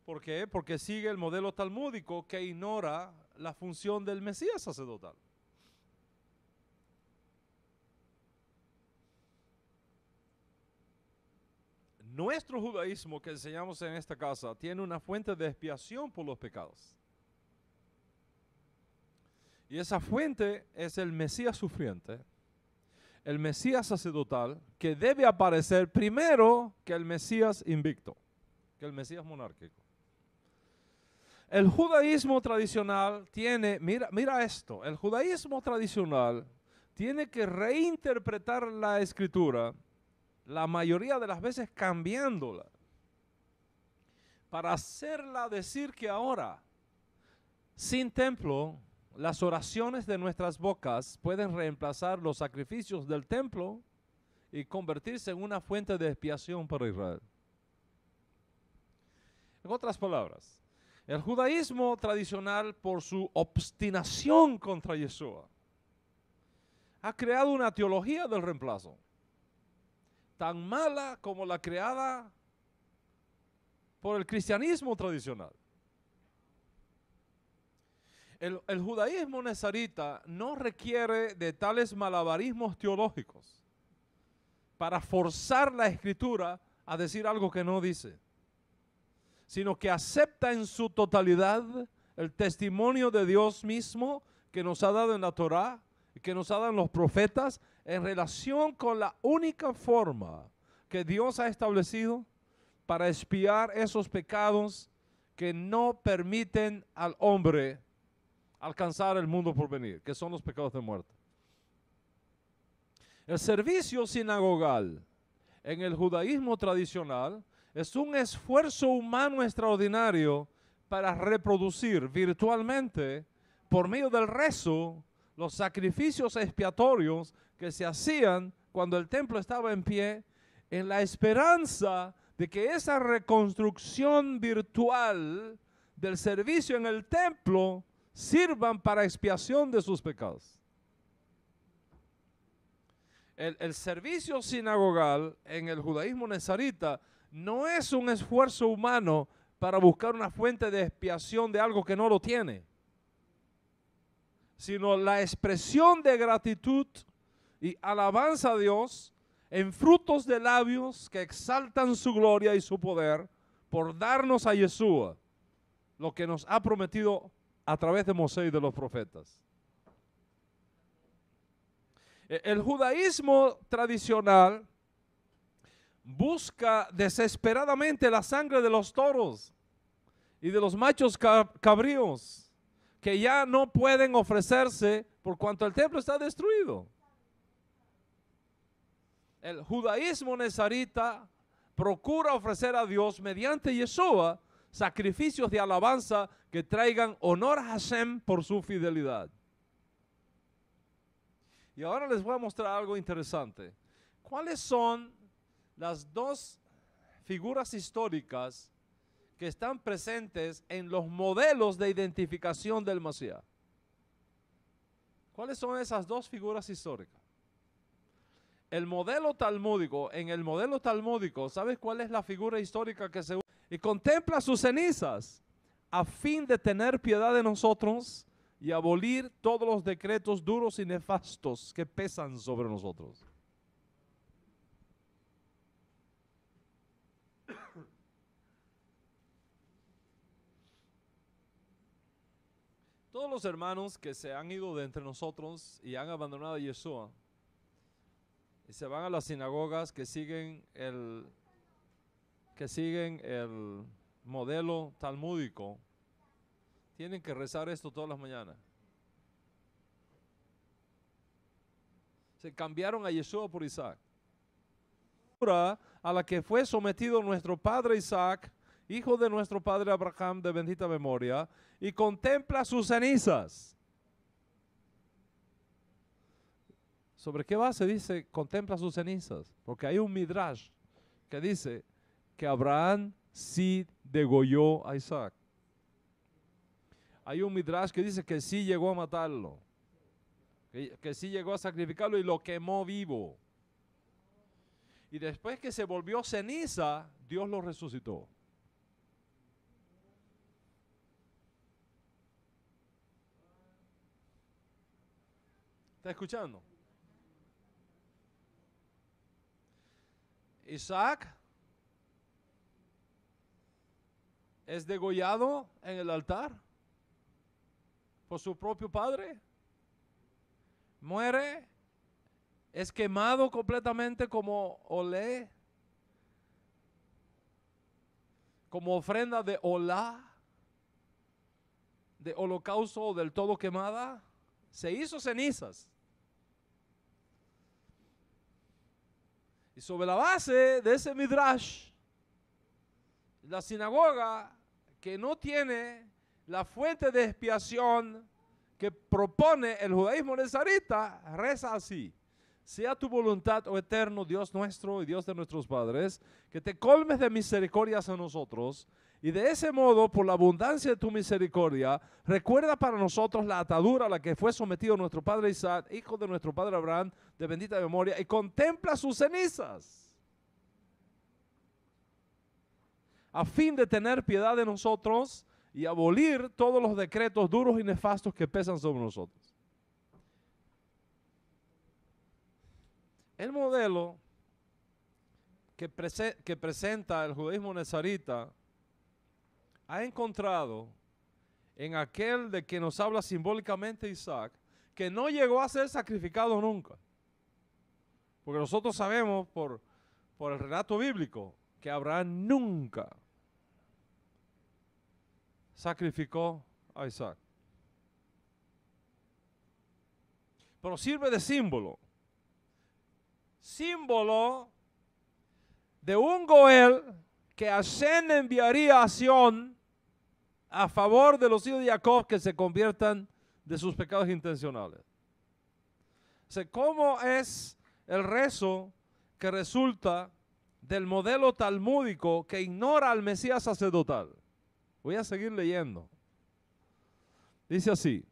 ¿Por qué? Porque sigue el modelo talmúdico que ignora la función del Mesías sacerdotal. Nuestro judaísmo que enseñamos en esta casa tiene una fuente de expiación por los pecados. Y esa fuente es el Mesías sufriente, el Mesías sacerdotal, que debe aparecer primero que el Mesías invicto, que el Mesías monárquico. El judaísmo tradicional tiene, mira esto, el judaísmo tradicional tiene que reinterpretar la escritura, la mayoría de las veces cambiándola, para hacerla decir que ahora, sin templo, las oraciones de nuestras bocas pueden reemplazar los sacrificios del templo y convertirse en una fuente de expiación para Israel. En otras palabras, el judaísmo tradicional, por su obstinación contra Yeshua, ha creado una teología del reemplazo, tan mala como la creada por el cristianismo tradicional. El judaísmo nezarita no requiere de tales malabarismos teológicos para forzar la escritura a decir algo que no dice, sino que acepta en su totalidad el testimonio de Dios mismo que nos ha dado en la Torá y que nos ha dado en los profetas en relación con la única forma que Dios ha establecido para expiar esos pecados que no permiten al hombre alcanzar el mundo por venir, que son los pecados de muerte. El servicio sinagogal en el judaísmo tradicional es un esfuerzo humano extraordinario para reproducir virtualmente, por medio del rezo, los sacrificios expiatorios que se hacían cuando el templo estaba en pie, en la esperanza de que esa reconstrucción virtual del servicio en el templo sirvan para expiación de sus pecados. El servicio sinagogal en el judaísmo nezarita no es un esfuerzo humano para buscar una fuente de expiación de algo que no lo tiene, sino la expresión de gratitud y alabanza a Dios en frutos de labios que exaltan su gloria y su poder por darnos a Yeshua, lo que nos ha prometido a través de Moisés y de los profetas. El judaísmo tradicional busca desesperadamente la sangre de los toros y de los machos cabríos que ya no pueden ofrecerse por cuanto el templo está destruido. El judaísmo nezarita procura ofrecer a Dios mediante Yeshua sacrificios de alabanza que traigan honor a Hashem por su fidelidad. Y ahora les voy a mostrar algo interesante. ¿Cuáles son las dos figuras históricas que están presentes en los modelos de identificación del Mashiach? ¿Cuáles son esas dos figuras históricas? El modelo talmúdico, en el modelo talmúdico, ¿sabes cuál es la figura histórica que se usa? Y contempla sus cenizas a fin de tener piedad de nosotros y abolir todos los decretos duros y nefastos que pesan sobre nosotros. Todos los hermanos que se han ido de entre nosotros y han abandonado a Yeshua y se van a las sinagogas que siguen el modelo talmúdico, tienen que rezar esto todas las mañanas. Se cambiaron a Yeshua por Isaac, a la que fue sometido nuestro padre Isaac, hijo de nuestro padre Abraham de bendita memoria, y contempla sus cenizas. ¿Sobre qué base dice contempla sus cenizas? Porque hay un midrash que dice que Abraham sí degolló a Isaac. Hay un midrash que dice que sí llegó a matarlo, que sí llegó a sacrificarlo y lo quemó vivo. Y después que se volvió ceniza, Dios lo resucitó. ¿Está escuchando? Isaac es degollado en el altar por su propio padre. Muere, es quemado completamente como olé, como ofrenda de olá. de holocausto o del todo quemada, se hizo cenizas. Y sobre la base de ese midrash, la sinagoga, que no tiene la fuente de expiación que propone el judaísmo nezarita, reza así: sea tu voluntad, oh eterno Dios nuestro y Dios de nuestros padres, que te colmes de misericordias a nosotros, y de ese modo, por la abundancia de tu misericordia, recuerda para nosotros la atadura a la que fue sometido nuestro padre Isaac, hijo de nuestro padre Abraham, de bendita memoria, y contempla sus cenizas, a fin de tener piedad de nosotros y abolir todos los decretos duros y nefastos que pesan sobre nosotros. El modelo que presenta el judaísmo nezarita ha encontrado en aquel de que nos habla simbólicamente Isaac, que no llegó a ser sacrificado nunca. Porque nosotros sabemos por el relato bíblico que Abraham nunca sacrificó a Isaac. Pero sirve de símbolo. Símbolo de un Goel que Hashem enviaría a Sion a favor de los hijos de Jacob que se conviertan de sus pecados intencionales. O sea, ¿cómo es el rezo que resulta del modelo talmúdico que ignora al Mesías sacerdotal? Voy a seguir leyendo. Dice así: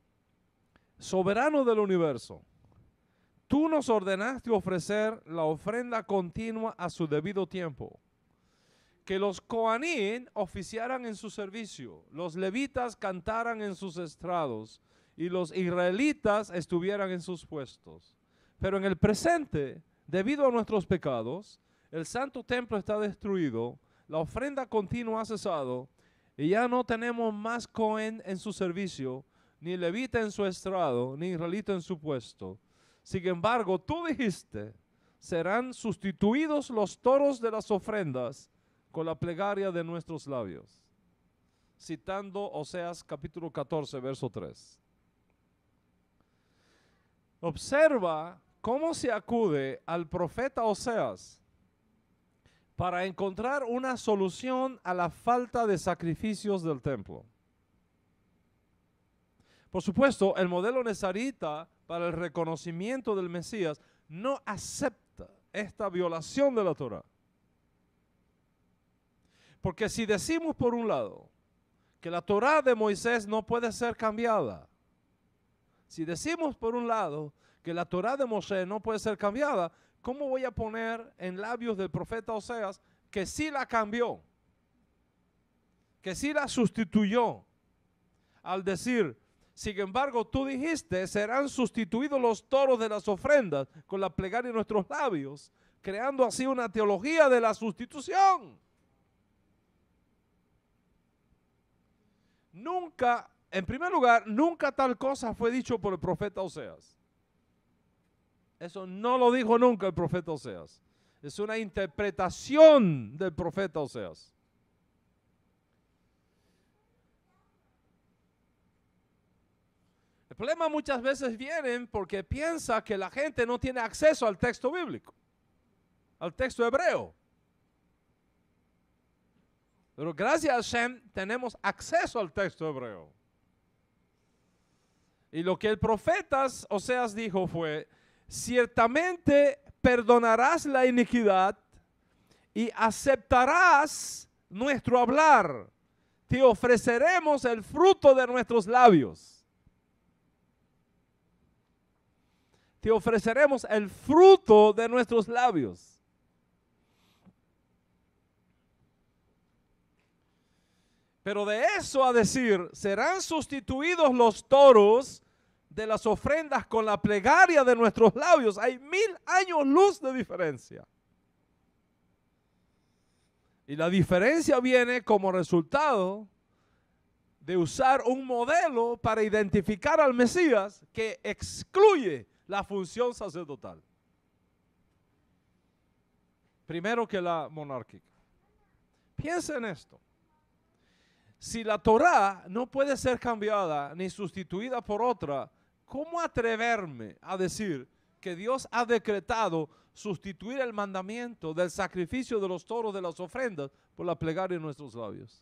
soberano del universo, tú nos ordenaste ofrecer la ofrenda continua a su debido tiempo, que los Coanín oficiaran en su servicio, los levitas cantaran en sus estrados y los israelitas estuvieran en sus puestos. Pero en el presente, debido a nuestros pecados, el santo templo está destruido, la ofrenda continua ha cesado y ya no tenemos más Cohen en su servicio, ni levita en su estrado, ni israelita en su puesto. Sin embargo, tú dijiste: serán sustituidos los toros de las ofrendas con la plegaria de nuestros labios. Citando Oseas capítulo 14, verso 3. Observa cómo se acude al profeta Oseas para encontrar una solución a la falta de sacrificios del templo. Por supuesto, el modelo nezarita para el reconocimiento del Mesías no acepta esta violación de la Torá. Porque si decimos por un lado que la Torá de Moisés no puede ser cambiada, si decimos por un lado que la Torá de Moisés no puede ser cambiada, ¿cómo voy a poner en labios del profeta Oseas que sí la cambió, que sí la sustituyó, al decir: sin embargo, tú dijiste, serán sustituidos los toros de las ofrendas con la plegaria de nuestros labios, creando así una teología de la sustitución? Nunca, en primer lugar, nunca tal cosa fue dicho por el profeta Oseas. Eso no lo dijo nunca el profeta Oseas. Es una interpretación del profeta Oseas. El problema muchas veces viene porque piensa que la gente no tiene acceso al texto bíblico, al texto hebreo. Pero gracias a Hashem tenemos acceso al texto hebreo. Y lo que el profeta Oseas dijo fue: ciertamente perdonarás la iniquidad y aceptarás nuestro hablar. Te ofreceremos el fruto de nuestros labios. Te ofreceremos el fruto de nuestros labios. Pero de eso a decir, serán sustituidos los toros de las ofrendas con la plegaria de nuestros labios, hay 1000 años luz de diferencia. Y la diferencia viene como resultado de usar un modelo para identificar al Mesías que excluye la función sacerdotal. Primero que la monárquica. Piensa en esto. Si la Torá no puede ser cambiada ni sustituida por otra, ¿cómo atreverme a decir que Dios ha decretado sustituir el mandamiento del sacrificio de los toros de las ofrendas por la plegaria en nuestros labios?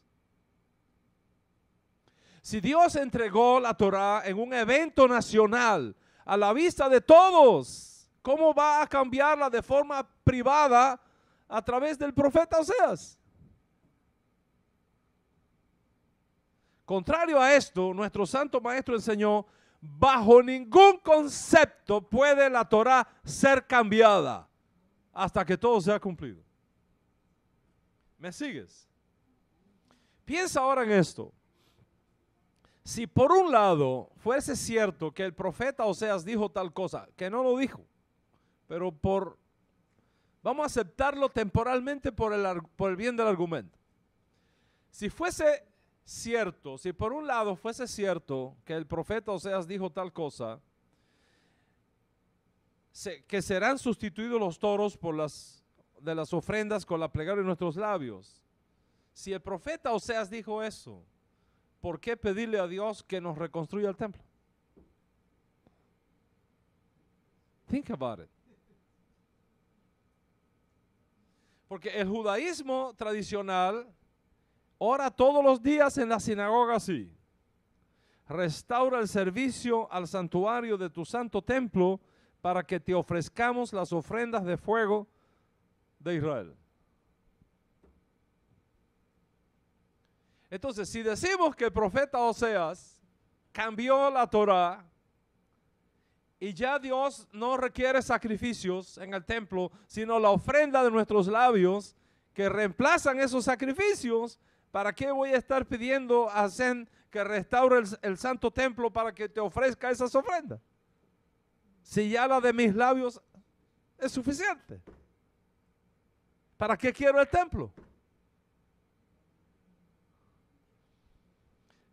Si Dios entregó la Torá en un evento nacional a la vista de todos, ¿cómo va a cambiarla de forma privada a través del profeta Oseas? Contrario a esto, nuestro santo maestro enseñó: bajo ningún concepto puede la Torá ser cambiada hasta que todo sea cumplido. ¿Me sigues? Piensa ahora en esto. Si por un lado fuese cierto que el profeta Oseas dijo tal cosa, que no lo dijo, pero vamos a aceptarlo temporalmente por el bien del argumento. Si fuese cierto, si por un lado fuese cierto que el profeta Oseas dijo tal cosa, que serán sustituidos los toros de las ofrendas con la plegaria de nuestros labios. Si el profeta Oseas dijo eso, ¿por qué pedirle a Dios que nos reconstruya el templo? Think about it. Porque el judaísmo tradicional ora todos los días en la sinagoga así: restaura el servicio al santuario de tu santo templo para que te ofrezcamos las ofrendas de fuego de Israel. Entonces, si decimos que el profeta Oseas cambió la Torá y ya Dios no requiere sacrificios en el templo, sino la ofrenda de nuestros labios que reemplazan esos sacrificios, ¿para qué voy a estar pidiendo a Hashem que restaure el santo templo para que te ofrezca esas ofrendas? Si ya la de mis labios es suficiente. ¿Para qué quiero el templo?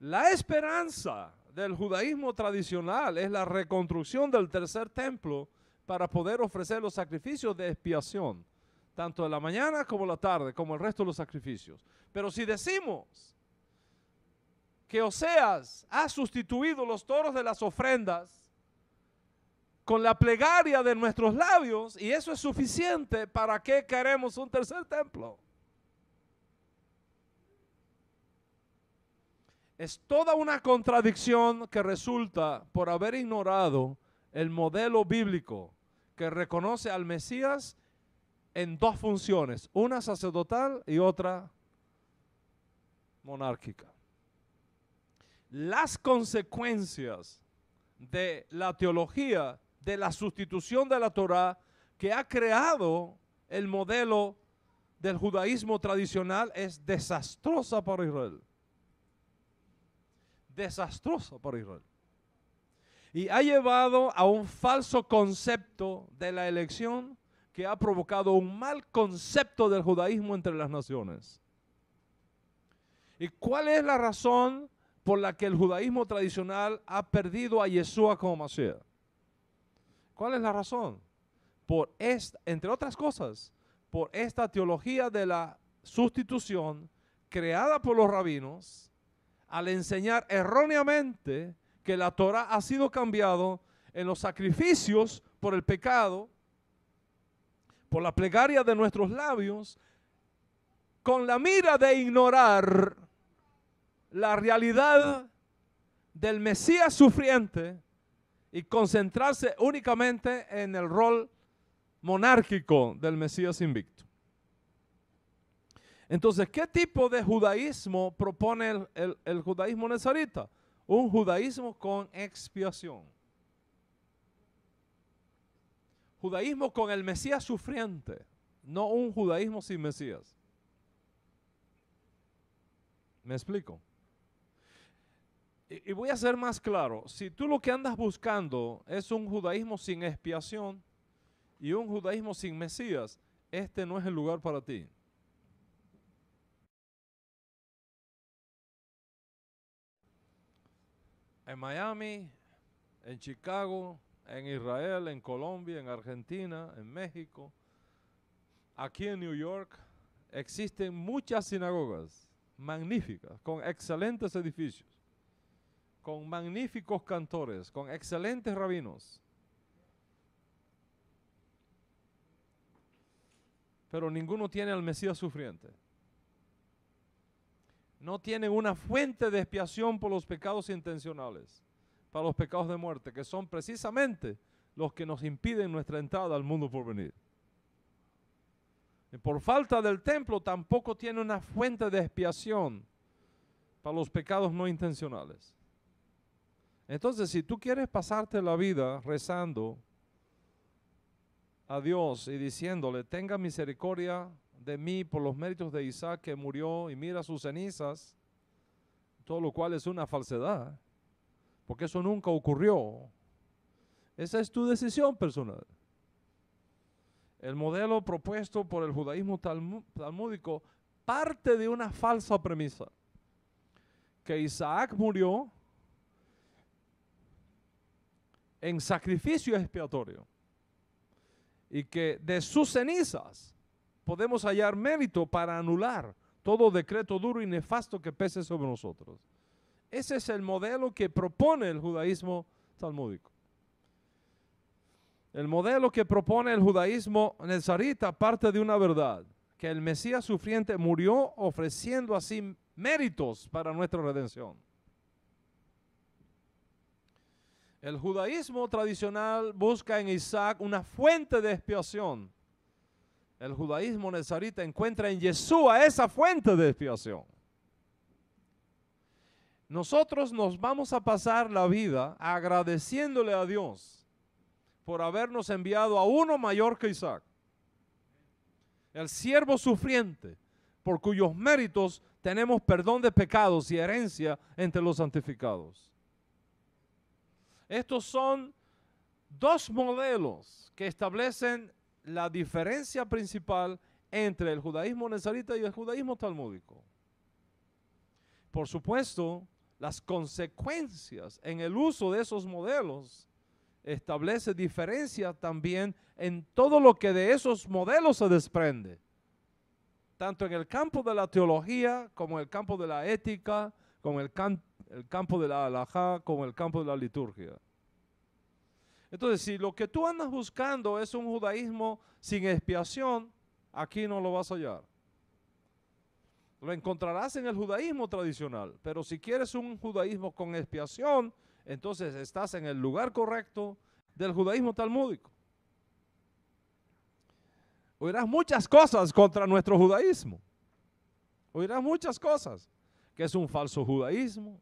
La esperanza del judaísmo tradicional es la reconstrucción del tercer templo para poder ofrecer los sacrificios de expiación, tanto de la mañana como la tarde, como el resto de los sacrificios. Pero si decimos que Oseas ha sustituido los toros de las ofrendas con la plegaria de nuestros labios, y eso es suficiente, ¿para qué queremos un tercer templo? Es toda una contradicción que resulta por haber ignorado el modelo bíblico que reconoce al Mesías en dos funciones, una sacerdotal y otra monárquica. Las consecuencias de la teología de la sustitución de la Torá que ha creado el modelo del judaísmo tradicional es desastrosa para Israel. Desastrosa para Israel. Y ha llevado a un falso concepto de la elección que ha provocado un mal concepto del judaísmo entre las naciones. ¿Y cuál es la razón por la que el judaísmo tradicional ha perdido a Yeshua como Mashiach? ¿Cuál es la razón? Entre otras cosas, por esta teología de la sustitución creada por los rabinos, al enseñar erróneamente que la Torá ha sido cambiado en los sacrificios por el pecado, por la plegaria de nuestros labios, con la mira de ignorar la realidad del Mesías sufriente y concentrarse únicamente en el rol monárquico del Mesías invicto. Entonces, ¿qué tipo de judaísmo propone el judaísmo nazarita? Un judaísmo con expiación. Judaísmo con el Mesías sufriente, no un judaísmo sin Mesías. ¿Me explico? Y voy a ser más claro. Si tú lo que andas buscando es un judaísmo sin expiación y un judaísmo sin Mesías, este no es el lugar para ti. En Miami, en Chicago, en Israel, en Colombia, en Argentina, en México, aquí en New York, existen muchas sinagogas magníficas, con excelentes edificios, con magníficos cantores, con excelentes rabinos. Pero ninguno tiene al Mesías sufriente. No tienen una fuente de expiación por los pecados intencionales, para los pecados de muerte, que son precisamente los que nos impiden nuestra entrada al mundo por venir. Y por falta del templo tampoco tiene una fuente de expiación para los pecados no intencionales. Entonces, si tú quieres pasarte la vida rezando a Dios y diciéndole, tenga misericordia de mí por los méritos de Isaac que murió y mira sus cenizas, todo lo cual es una falsedad, porque eso nunca ocurrió. Esa es tu decisión personal. El modelo propuesto por el judaísmo talmúdico parte de una falsa premisa, que Isaac murió en sacrificio expiatorio y que de sus cenizas podemos hallar mérito para anular todo decreto duro y nefasto que pese sobre nosotros. Ese es el modelo que propone el judaísmo talmúdico. El modelo que propone el judaísmo nezarita parte de una verdad, que el Mesías sufriente murió ofreciendo así méritos para nuestra redención. El judaísmo tradicional busca en Isaac una fuente de expiación. El judaísmo nezarita encuentra en Yeshua esa fuente de expiación. Nosotros nos vamos a pasar la vida agradeciéndole a Dios por habernos enviado a uno mayor que Isaac, el siervo sufriente, por cuyos méritos tenemos perdón de pecados y herencia entre los santificados. Estos son dos modelos que establecen la diferencia principal entre el judaísmo nezarita y el judaísmo talmúdico. Por supuesto, las consecuencias en el uso de esos modelos establece diferencia también en todo lo que de esos modelos se desprende, tanto en el campo de la teología, como en el campo de la ética, como en el campo de la halajá, como en el campo de la liturgia. Entonces, si lo que tú andas buscando es un judaísmo sin expiación, aquí no lo vas a hallar. Lo encontrarás en el judaísmo tradicional, pero si quieres un judaísmo con expiación, entonces estás en el lugar correcto del judaísmo talmúdico. Oirás muchas cosas contra nuestro judaísmo. Oirás muchas cosas, que es un falso judaísmo,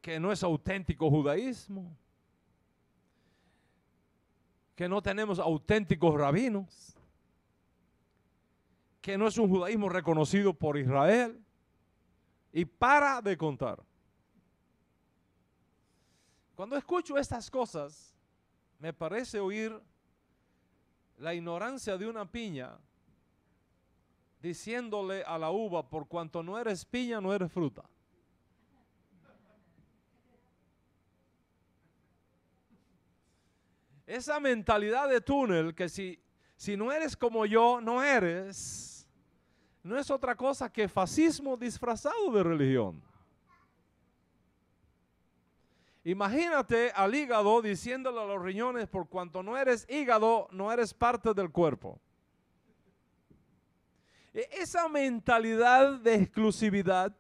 que no es auténtico judaísmo, que no tenemos auténticos rabinos, que no es un judaísmo reconocido por Israel, y para de contar. Cuando escucho estas cosas, me parece oír la ignorancia de una piña diciéndole a la uva, por cuanto no eres piña, no eres fruta. Esa mentalidad de túnel que si no eres como yo, no eres, no es otra cosa que fascismo disfrazado de religión. Imagínate al hígado diciéndole a los riñones, por cuanto no eres hígado, no eres parte del cuerpo. Esa mentalidad de exclusividad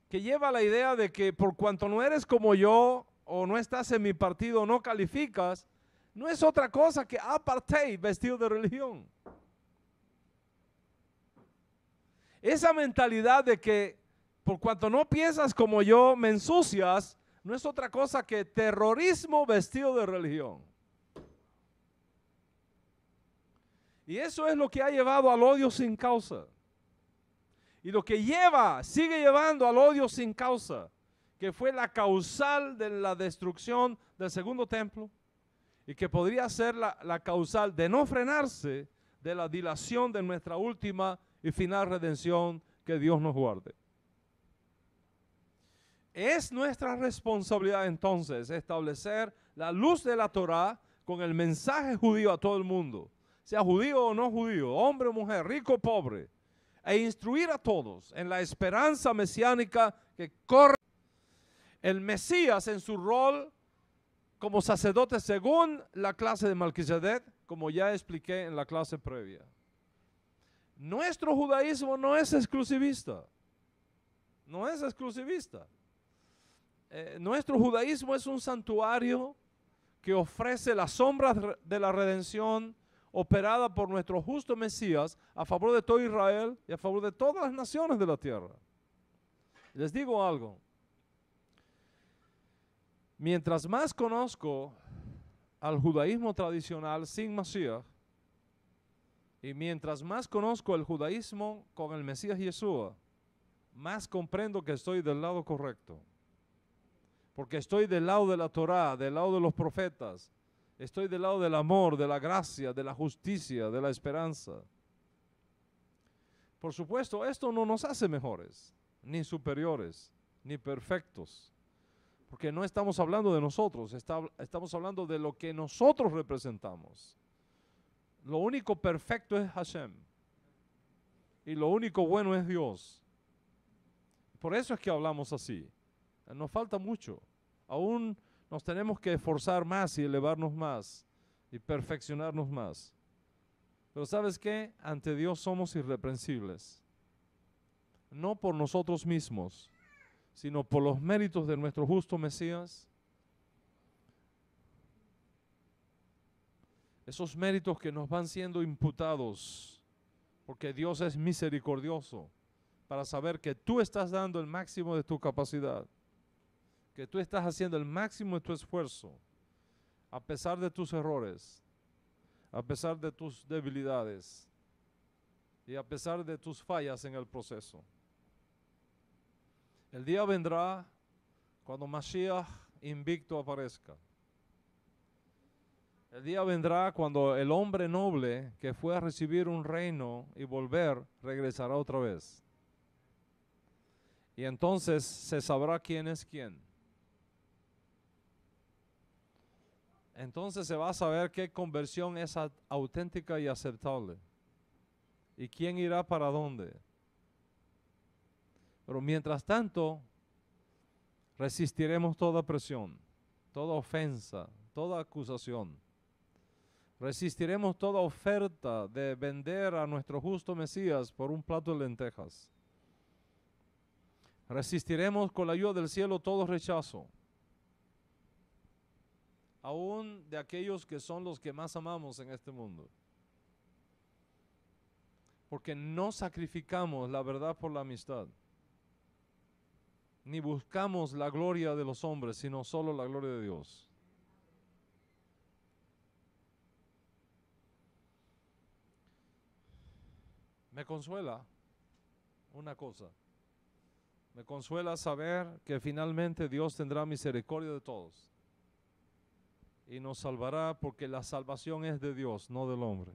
que lleva a la idea de que por cuanto no eres como yo, o no estás en mi partido, no calificas, no es otra cosa que apartheid vestido de religión. Esa mentalidad de que por cuanto no piensas como yo, me ensucias, no es otra cosa que terrorismo vestido de religión. Y eso es lo que ha llevado al odio sin causa. Y lo que sigue llevando al odio sin causa, que fue la causal de la destrucción del segundo templo y que podría ser la causal de no frenarse de la dilación de nuestra última y final redención, que Dios nos guarde. Es nuestra responsabilidad entonces establecer la luz de la Torá con el mensaje judío a todo el mundo, sea judío o no judío, hombre o mujer, rico o pobre, e instruir a todos en la esperanza mesiánica que corre. El Mesías en su rol como sacerdote según la clase de Melquisedec, como ya expliqué en la clase previa. Nuestro judaísmo no es exclusivista. No es exclusivista. Nuestro judaísmo es un santuario que ofrece la sombra de la redención operada por nuestro justo Mesías a favor de todo Israel y a favor de todas las naciones de la tierra. Les digo algo. Mientras más conozco al judaísmo tradicional sin Mashiach, y mientras más conozco el judaísmo con el Mesías Yeshua, más comprendo que estoy del lado correcto. Porque estoy del lado de la Torá, del lado de los profetas. Estoy del lado del amor, de la gracia, de la justicia, de la esperanza. Por supuesto, esto no nos hace mejores, ni superiores, ni perfectos. Porque no estamos hablando de nosotros, estamos hablando de lo que nosotros representamos. Lo único perfecto es Hashem. Y lo único bueno es Dios. Por eso es que hablamos así. Nos falta mucho. Aún nos tenemos que esforzar más y elevarnos más y perfeccionarnos más. Pero ¿sabes qué? Ante Dios somos irreprensibles. No por nosotros mismos, sino por los méritos de nuestro justo Mesías. Esos méritos que nos van siendo imputados, porque Dios es misericordioso, para saber que tú estás dando el máximo de tu capacidad, que tú estás haciendo el máximo de tu esfuerzo, a pesar de tus errores, a pesar de tus debilidades y a pesar de tus fallas en el proceso. El día vendrá cuando Mashiach invicto aparezca. El día vendrá cuando el hombre noble que fue a recibir un reino y volver, regresará otra vez. Y entonces se sabrá quién es quién. Entonces se va a saber qué conversión es auténtica y aceptable. Y quién irá para dónde. Pero mientras tanto, resistiremos toda presión, toda ofensa, toda acusación. Resistiremos toda oferta de vender a nuestro justo Mesías por un plato de lentejas. Resistiremos con la ayuda del cielo todo rechazo, aún de aquellos que son los que más amamos en este mundo. Porque no sacrificamos la verdad por la amistad, ni buscamos la gloria de los hombres, sino solo la gloria de Dios. Me consuela una cosa. Me consuela saber que finalmente Dios tendrá misericordia de todos y nos salvará, porque la salvación es de Dios, no del hombre.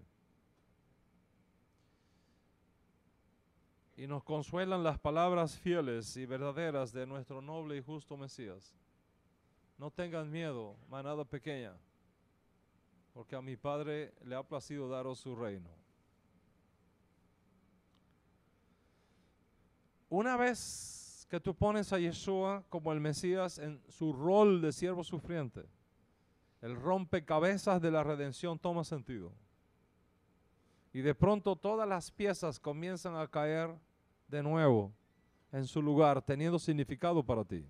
Y nos consuelan las palabras fieles y verdaderas de nuestro noble y justo Mesías. No tengan miedo, manada pequeña, porque a mi Padre le ha placido daros su reino. Una vez que tú pones a Yeshua como el Mesías en su rol de siervo sufriente, el rompecabezas de la redención toma sentido. Y de pronto todas las piezas comienzan a caer de nuevo en su lugar, teniendo significado para ti.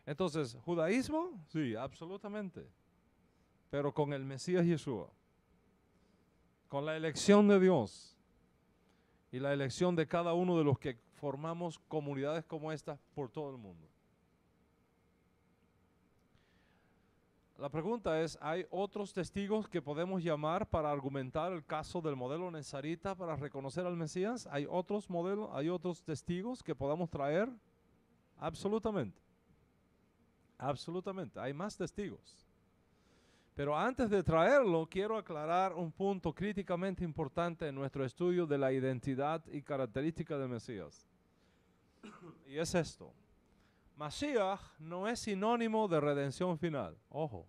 Entonces, ¿judaísmo? Sí, absolutamente. Pero con el Mesías Yeshua, con la elección de Dios y la elección de cada uno de los que formamos comunidades como esta por todo el mundo. La pregunta es, ¿hay otros testigos que podemos llamar para argumentar el caso del modelo nezarita para reconocer al Mesías? ¿Hay otros modelos, hay otros testigos que podamos traer? Absolutamente. Absolutamente, hay más testigos. Pero antes de traerlo, quiero aclarar un punto críticamente importante en nuestro estudio de la identidad y característica del Mesías. Y es esto. Mashiach no es sinónimo de redención final. Ojo.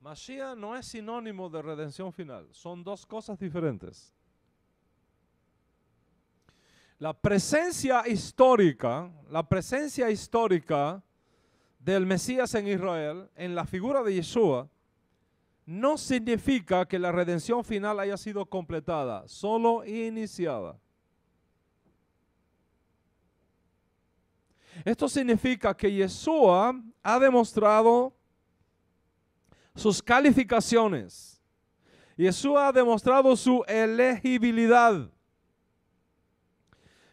Mashiach no es sinónimo de redención final. Son dos cosas diferentes. La presencia histórica del Mesías en Israel, en la figura de Yeshua, no significa que la redención final haya sido completada, solo iniciada. Esto significa que Yeshua ha demostrado sus calificaciones. Yeshua ha demostrado su elegibilidad.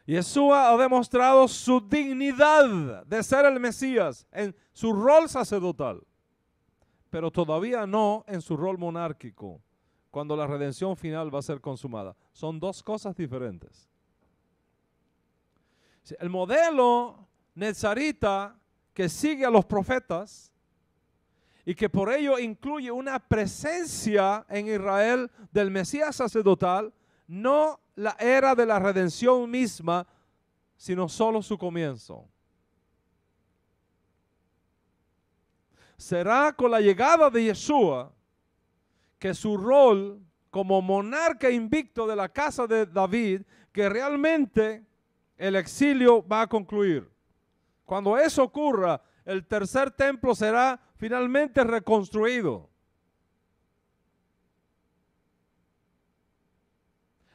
Yeshua ha demostrado su dignidad de ser el Mesías en su rol sacerdotal, pero todavía no en su rol monárquico, cuando la redención final va a ser consumada. Son dos cosas diferentes. El modelo nezarita que sigue a los profetas y que por ello incluye una presencia en Israel del Mesías sacerdotal, no la era de la redención misma, sino solo su comienzo. Será con la llegada de Yeshua que su rol como monarca invicto de la casa de David, que realmente el exilio va a concluir. Cuando eso ocurra, el tercer templo será finalmente reconstruido.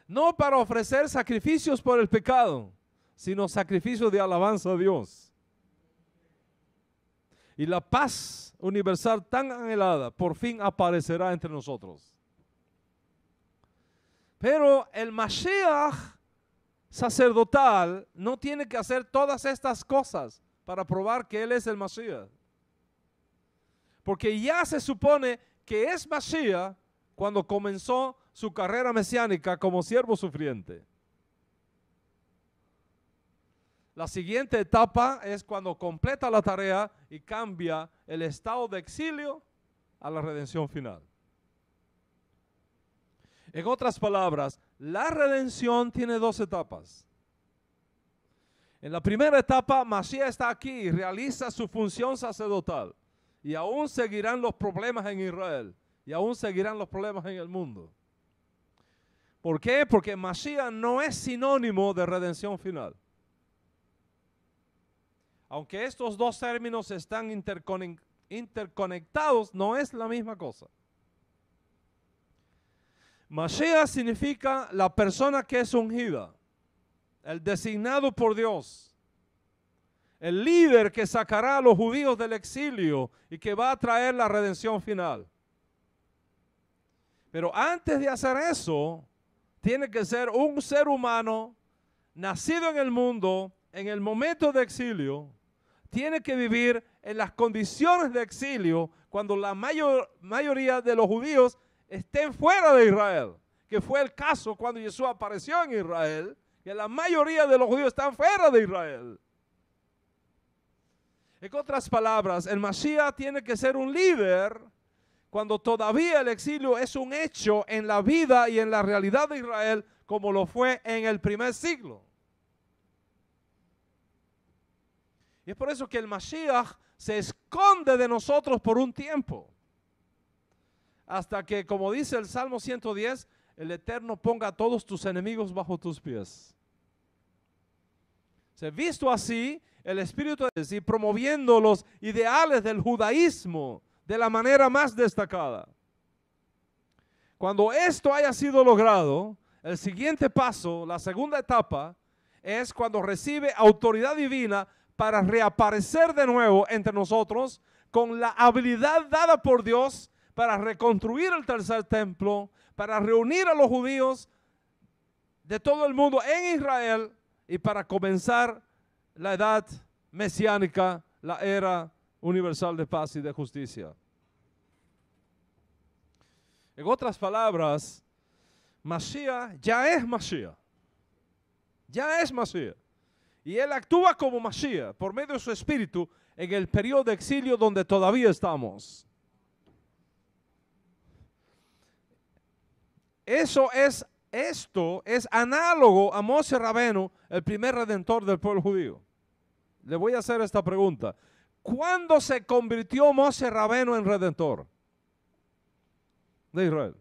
No para ofrecer sacrificios por el pecado, sino sacrificios de alabanza a Dios. Y la paz universal tan anhelada por fin aparecerá entre nosotros. Pero el Mashiach sacerdotal no tiene que hacer todas estas cosas para probar que Él es el Mashiach. Porque ya se supone que es Mashiach cuando comenzó su carrera mesiánica como siervo sufriente. La siguiente etapa es cuando completa la tarea y cambia el estado de exilio a la redención final. En otras palabras, la redención tiene dos etapas. En la primera etapa, Mashiach está aquí y realiza su función sacerdotal. Y aún seguirán los problemas en Israel. Y aún seguirán los problemas en el mundo. ¿Por qué? Porque Mashiach no es sinónimo de redención final. Aunque estos dos términos están interconectados, no es la misma cosa. Mashiach significa la persona que es ungida, el designado por Dios, el líder que sacará a los judíos del exilio y que va a traer la redención final. Pero antes de hacer eso, tiene que ser un ser humano nacido en el mundo, en el momento de exilio, tiene que vivir en las condiciones de exilio cuando la mayoría de los judíos estén fuera de Israel, que fue el caso cuando Jesús apareció en Israel, que la mayoría de los judíos están fuera de Israel. En otras palabras, el Mashiach tiene que ser un líder cuando todavía el exilio es un hecho en la vida y en la realidad de Israel, como lo fue en el primer siglo. Y es por eso que el Mashiach se esconde de nosotros por un tiempo. Hasta que, como dice el Salmo 110, el Eterno ponga a todos tus enemigos bajo tus pies. Visto así, el Espíritu de Dios promoviendo los ideales del judaísmo de la manera más destacada. Cuando esto haya sido logrado, el siguiente paso, la segunda etapa, es cuando recibe autoridad divina para reaparecer de nuevo entre nosotros con la habilidad dada por Dios para reconstruir el tercer templo, para reunir a los judíos de todo el mundo en Israel y para comenzar la edad mesiánica, la era universal de paz y de justicia. En otras palabras, Mashiach ya es Mashiach. Ya es Mashiach. Y Él actúa como Mashiach por medio de su espíritu en el periodo de exilio donde todavía estamos. Esto es análogo a Moshe Rabenu, el primer redentor del pueblo judío. Le voy a hacer esta pregunta. ¿Cuándo se convirtió Moshe Rabenu en redentor? de Israel.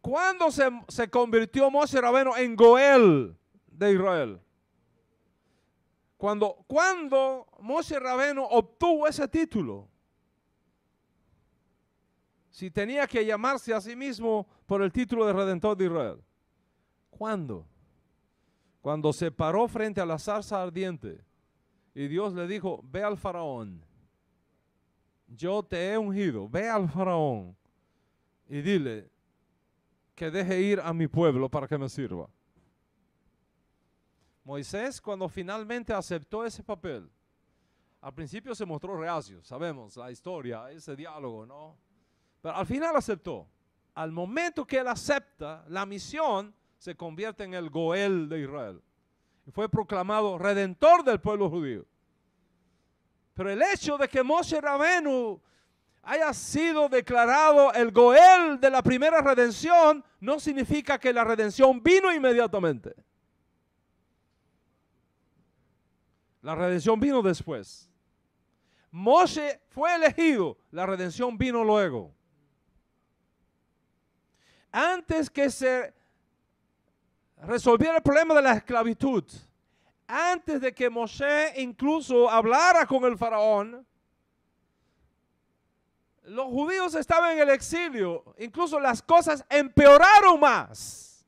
¿Cuándo se convirtió Moshe Rabeno en Goel de Israel? Cuando Moshe Rabeno obtuvo ese título. Si tenía que llamarse a sí mismo por el título de Redentor de Israel. ¿Cuándo? Cuando se paró frente a la zarza ardiente y Dios le dijo, ve al faraón, yo te he ungido, ve al faraón y dile que deje ir a mi pueblo para que me sirva. Moisés, cuando finalmente aceptó ese papel, al principio se mostró reacio, sabemos la historia, ese diálogo, ¿no? Pero al final aceptó. Al momento que él acepta, la misión se convierte en el Goel de Israel. Y fue proclamado redentor del pueblo judío. Pero el hecho de que Moshe Rabenu haya sido declarado el Goel de la primera redención no significa que la redención vino inmediatamente. La redención vino después. Moshe fue elegido, la redención vino luego. Antes que se resolviera el problema de la esclavitud, antes de que Moshe incluso hablara con el faraón, los judíos estaban en el exilio, incluso las cosas empeoraron más.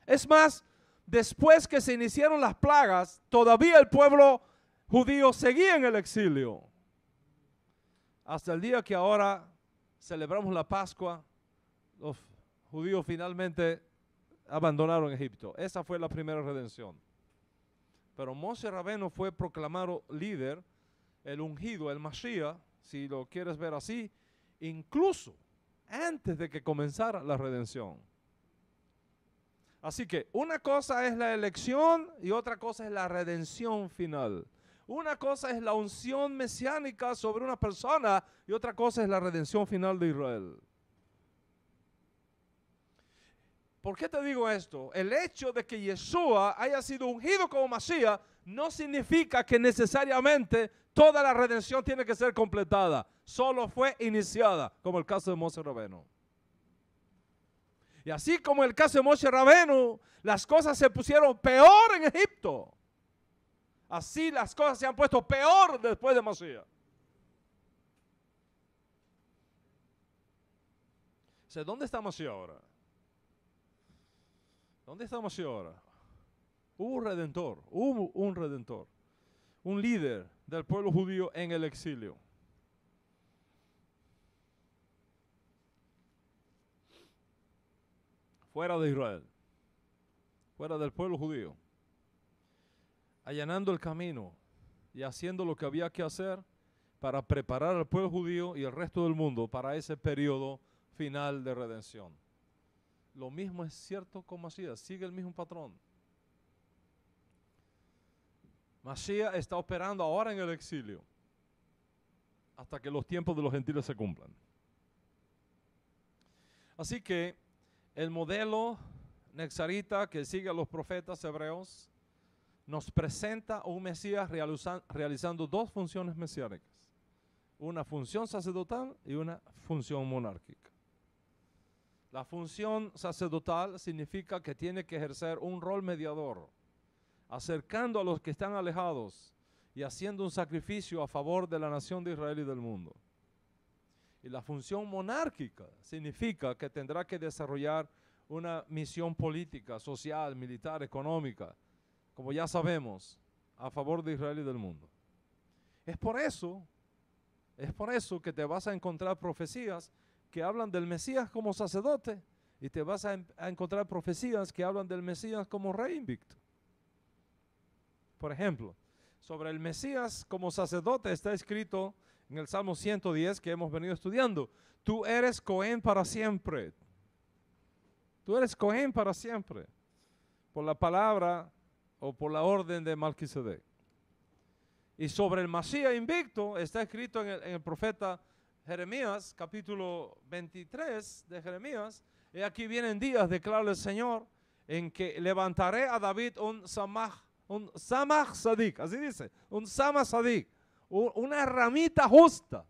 Es más, después que se iniciaron las plagas, todavía el pueblo judío seguía en el exilio. Hasta el día que ahora celebramos la Pascua, los judíos finalmente abandonaron Egipto. Esa fue la primera redención. Pero Moshe Rabeno fue proclamado líder, el ungido, el Mashiach, si lo quieres ver así, incluso antes de que comenzara la redención. Así que una cosa es la elección y otra cosa es la redención final. Una cosa es la unción mesiánica sobre una persona y otra cosa es la redención final de Israel. ¿Por qué te digo esto? El hecho de que Yeshua haya sido ungido como Mashiach no significa que necesariamente toda la redención tiene que ser completada. Solo fue iniciada, como el caso de Moshe Rabeno. Y así como en el caso de Moshe Rabenu, las cosas se pusieron peor en Egipto. Así las cosas se han puesto peor después de Mashiach. O sea, ¿dónde está Mashiach ahora? ¿Dónde está Mashiach ahora? Hubo un redentor, un líder del pueblo judío en el exilio. Fuera de Israel, fuera del pueblo judío, allanando el camino y haciendo lo que había que hacer para preparar al pueblo judío y el resto del mundo para ese periodo final de redención. Lo mismo es cierto con Mashiach, sigue el mismo patrón. Mashiach está operando ahora en el exilio hasta que los tiempos de los gentiles se cumplan. Así que el modelo nexarita que sigue a los profetas hebreos nos presenta un Mesías realizando dos funciones mesiánicas, una función sacerdotal y una función monárquica. La función sacerdotal significa que tiene que ejercer un rol mediador, acercando a los que están alejados y haciendo un sacrificio a favor de la nación de Israel y del mundo. Y la función monárquica significa que tendrá que desarrollar una misión política, social, militar, económica, como ya sabemos, a favor de Israel y del mundo. Es por eso que te vas a encontrar profecías que hablan del Mesías como sacerdote y te vas a encontrar profecías que hablan del Mesías como rey invicto. Por ejemplo, sobre el Mesías como sacerdote está escrito en el Salmo 110 que hemos venido estudiando: tú eres Cohen para siempre. Tú eres Cohen para siempre, por la palabra o por la orden de Melquisedec. Y sobre el Mashiach invicto está escrito en el profeta Jeremías, capítulo 23 de Jeremías: y aquí vienen días, declara el Señor, en que levantaré a David un Samach Sadik, así dice, un Samach Sadik, una ramita justa,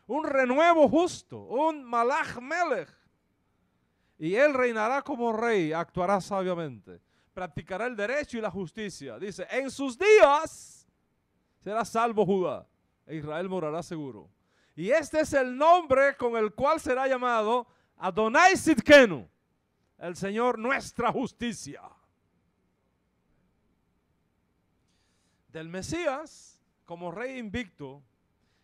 un renuevo justo, un Malach Melech. Y él reinará como rey, actuará sabiamente, practicará el derecho y la justicia. Dice, en sus días será salvo Judá, e Israel morará seguro. Y este es el nombre con el cual será llamado Adonai Sidkenu, el Señor nuestra justicia. Del Mesías como rey invicto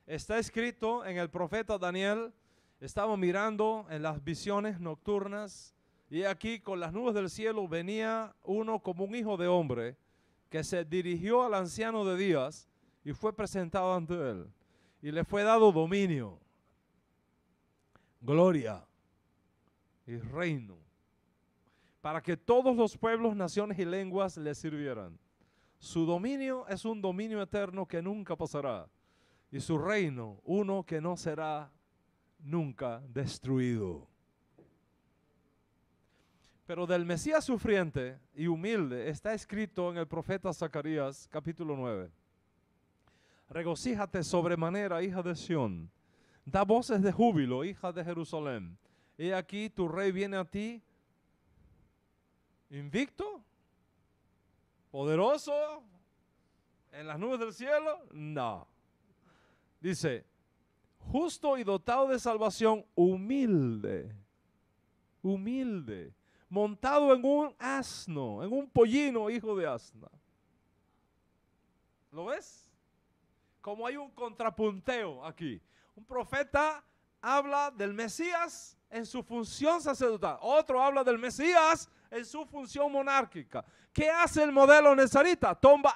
está escrito en el profeta Daniel. Estaba mirando en las visiones nocturnas y aquí con las nubes del cielo venía uno como un hijo de hombre que se dirigió al anciano de días y fue presentado ante él. Y le fue dado dominio, gloria y reino para que todos los pueblos, naciones y lenguas le sirvieran. Su dominio es un dominio eterno que nunca pasará y su reino uno que no será nunca destruido. Pero del Mesías sufriente y humilde está escrito en el profeta Zacarías capítulo 9. Regocíjate sobremanera, hija de Sión. Da voces de júbilo, hija de Jerusalén. He aquí tu rey viene a ti, invicto, poderoso, en las nubes del cielo. No. Dice, justo y dotado de salvación, humilde, humilde, montado en un asno, en un pollino, hijo de asna. ¿Lo ves? Como hay un contrapunteo aquí. Un profeta habla del Mesías en su función sacerdotal. Otro habla del Mesías en su función monárquica. ¿Qué hace el modelo nezarita? Toma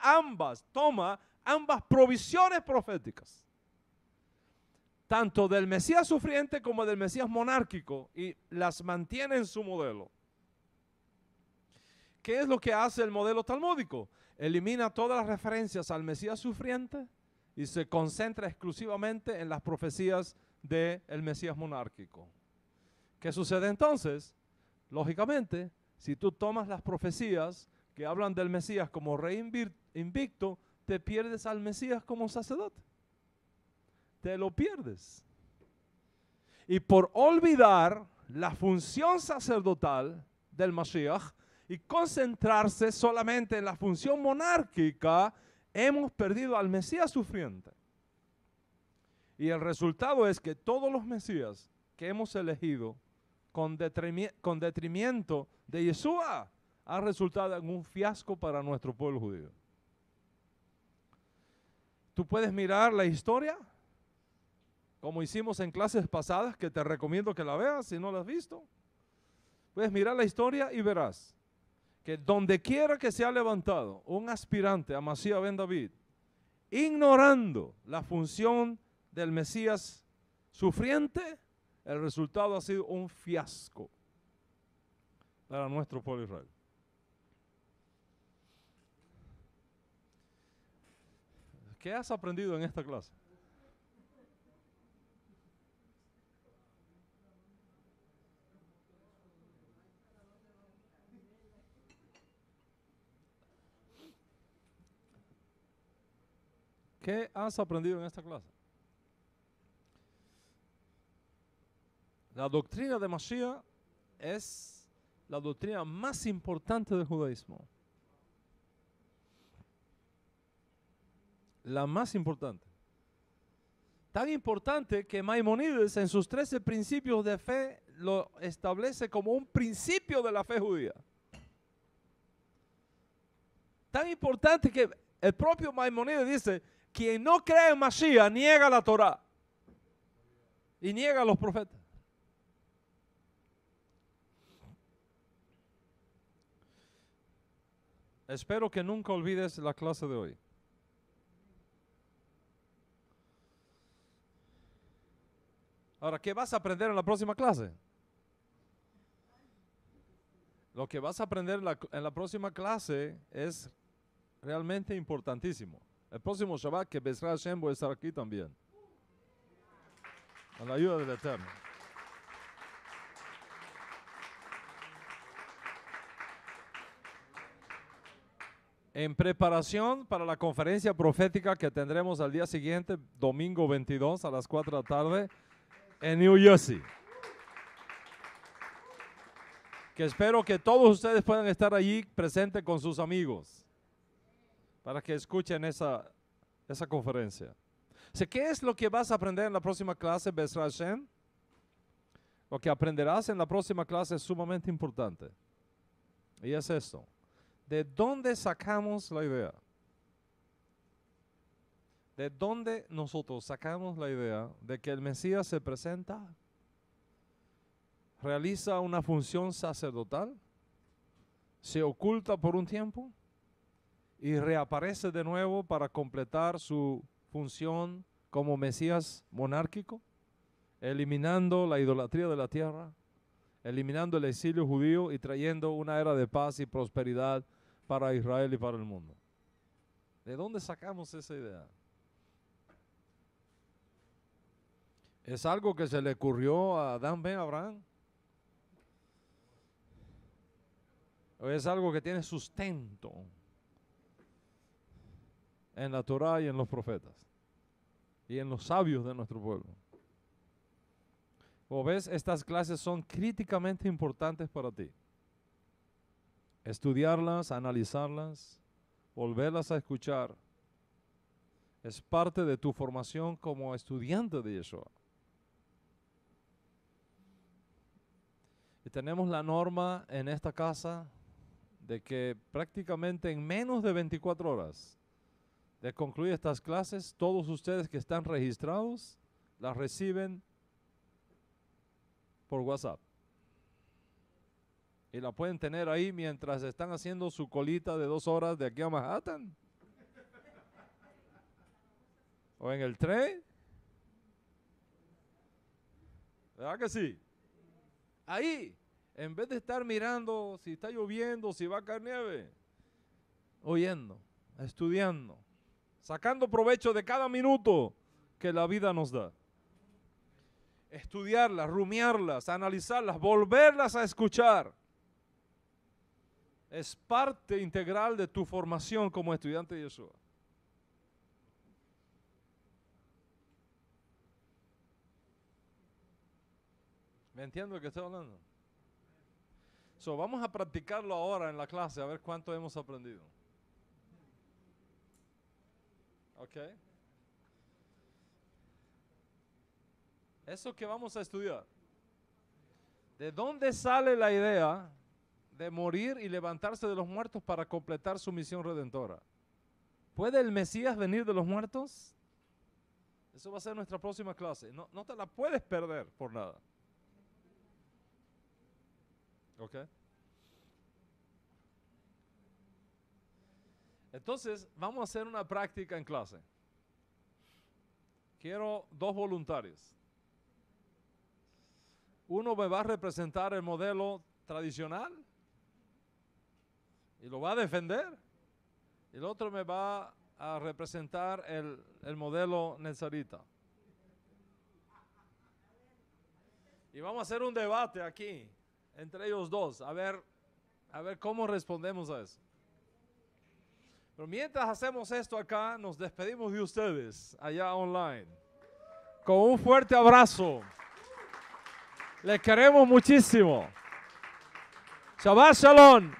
ambas provisiones proféticas, tanto del Mesías sufriente como del Mesías monárquico, y las mantiene en su modelo. ¿Qué es lo que hace el modelo talmúdico? Elimina todas las referencias al Mesías sufriente y se concentra exclusivamente en las profecías del Mesías monárquico. ¿Qué sucede entonces? Lógicamente, si tú tomas las profecías que hablan del Mesías como rey invicto, te pierdes al Mesías como sacerdote. Te lo pierdes. Y por olvidar la función sacerdotal del Mashiach y concentrarse solamente en la función monárquica, hemos perdido al Mesías sufriente. Y el resultado es que todos los Mesías que hemos elegido con detrimento de Yeshua ha resultado en un fiasco para nuestro pueblo judío. Tú puedes mirar la historia, como hicimos en clases pasadas, que te recomiendo que la veas si no la has visto. Puedes mirar la historia y verás que donde quiera que se ha levantado un aspirante a Mashiach ben David, ignorando la función del Mesías sufriente, el resultado ha sido un fiasco para nuestro pueblo Israel. ¿Qué has aprendido en esta clase? ¿Qué has aprendido en esta clase? La doctrina de Mashiach es la doctrina más importante del judaísmo. La más importante. Tan importante que Maimónides en sus 13 principios de fe lo establece como un principio de la fe judía. Tan importante que el propio Maimónides dice, quien no cree en Mashiach niega la Torah y niega a los profetas. Espero que nunca olvides la clase de hoy. Ahora, ¿qué vas a aprender en la próxima clase? Lo que vas a aprender en la próxima clase es realmente importantísimo. El próximo Shabbat, que Bezrat Hashem voy a estar aquí también. Con la ayuda del Eterno. en preparación para la conferencia profética que tendremos al día siguiente, domingo 22 a las 4 de la tarde en New Jersey. Que espero que todos ustedes puedan estar allí presentes con sus amigos para que escuchen esa conferencia. ¿Qué es lo que vas a aprender en la próxima clase, Bezrat Hashem? Lo que aprenderás en la próxima clase es sumamente importante. Y es esto. ¿De dónde sacamos la idea? ¿De dónde nosotros sacamos la idea de que el Mesías se presenta, realiza una función sacerdotal, se oculta por un tiempo y reaparece de nuevo para completar su función como Mesías monárquico, eliminando la idolatría de la tierra, eliminando el exilio judío y trayendo una era de paz y prosperidad para Israel y para el mundo? ¿De dónde sacamos esa idea? ¿Es algo que se le ocurrió a Adán ben Abraham? ¿O es algo que tiene sustento en la Torá y en los profetas y en los sabios de nuestro pueblo? Como ves, estas clases son críticamente importantes para ti. Estudiarlas, analizarlas, volverlas a escuchar, es parte de tu formación como estudiante de Yeshua. Y tenemos la norma en esta casa de que prácticamente en menos de 24 horas de concluir estas clases, todos ustedes que están registrados las reciben por WhatsApp. Y la pueden tener ahí mientras están haciendo su colita de 2 horas de aquí a Manhattan. O en el tren. ¿Verdad que sí? Ahí, en vez de estar mirando si está lloviendo, si va a caer nieve, oyendo, estudiando, sacando provecho de cada minuto que la vida nos da. Estudiarlas, rumiarlas, analizarlas, volverlas a escuchar. Es parte integral de tu formación como estudiante de Yeshua. ¿Me entiendo de qué estoy hablando? Vamos a practicarlo ahora en la clase, a ver cuánto hemos aprendido. ¿Ok? Eso que vamos a estudiar. ¿De dónde sale la idea de morir y levantarse de los muertos para completar su misión redentora? ¿Puede el Mesías venir de los muertos? Eso va a ser nuestra próxima clase. No te la puedes perder por nada. ¿Ok? Entonces, vamos a hacer una práctica en clase. Quiero 2 voluntarios. Uno me va a representar el modelo tradicional y lo va a defender. Y el otro me va a representar el modelo nezarita. Y vamos a hacer un debate aquí entre ellos dos, a ver cómo respondemos a eso. Pero mientras hacemos esto acá, nos despedimos de ustedes allá online. Con un fuerte abrazo. Les queremos muchísimo. Shabbat Shalom.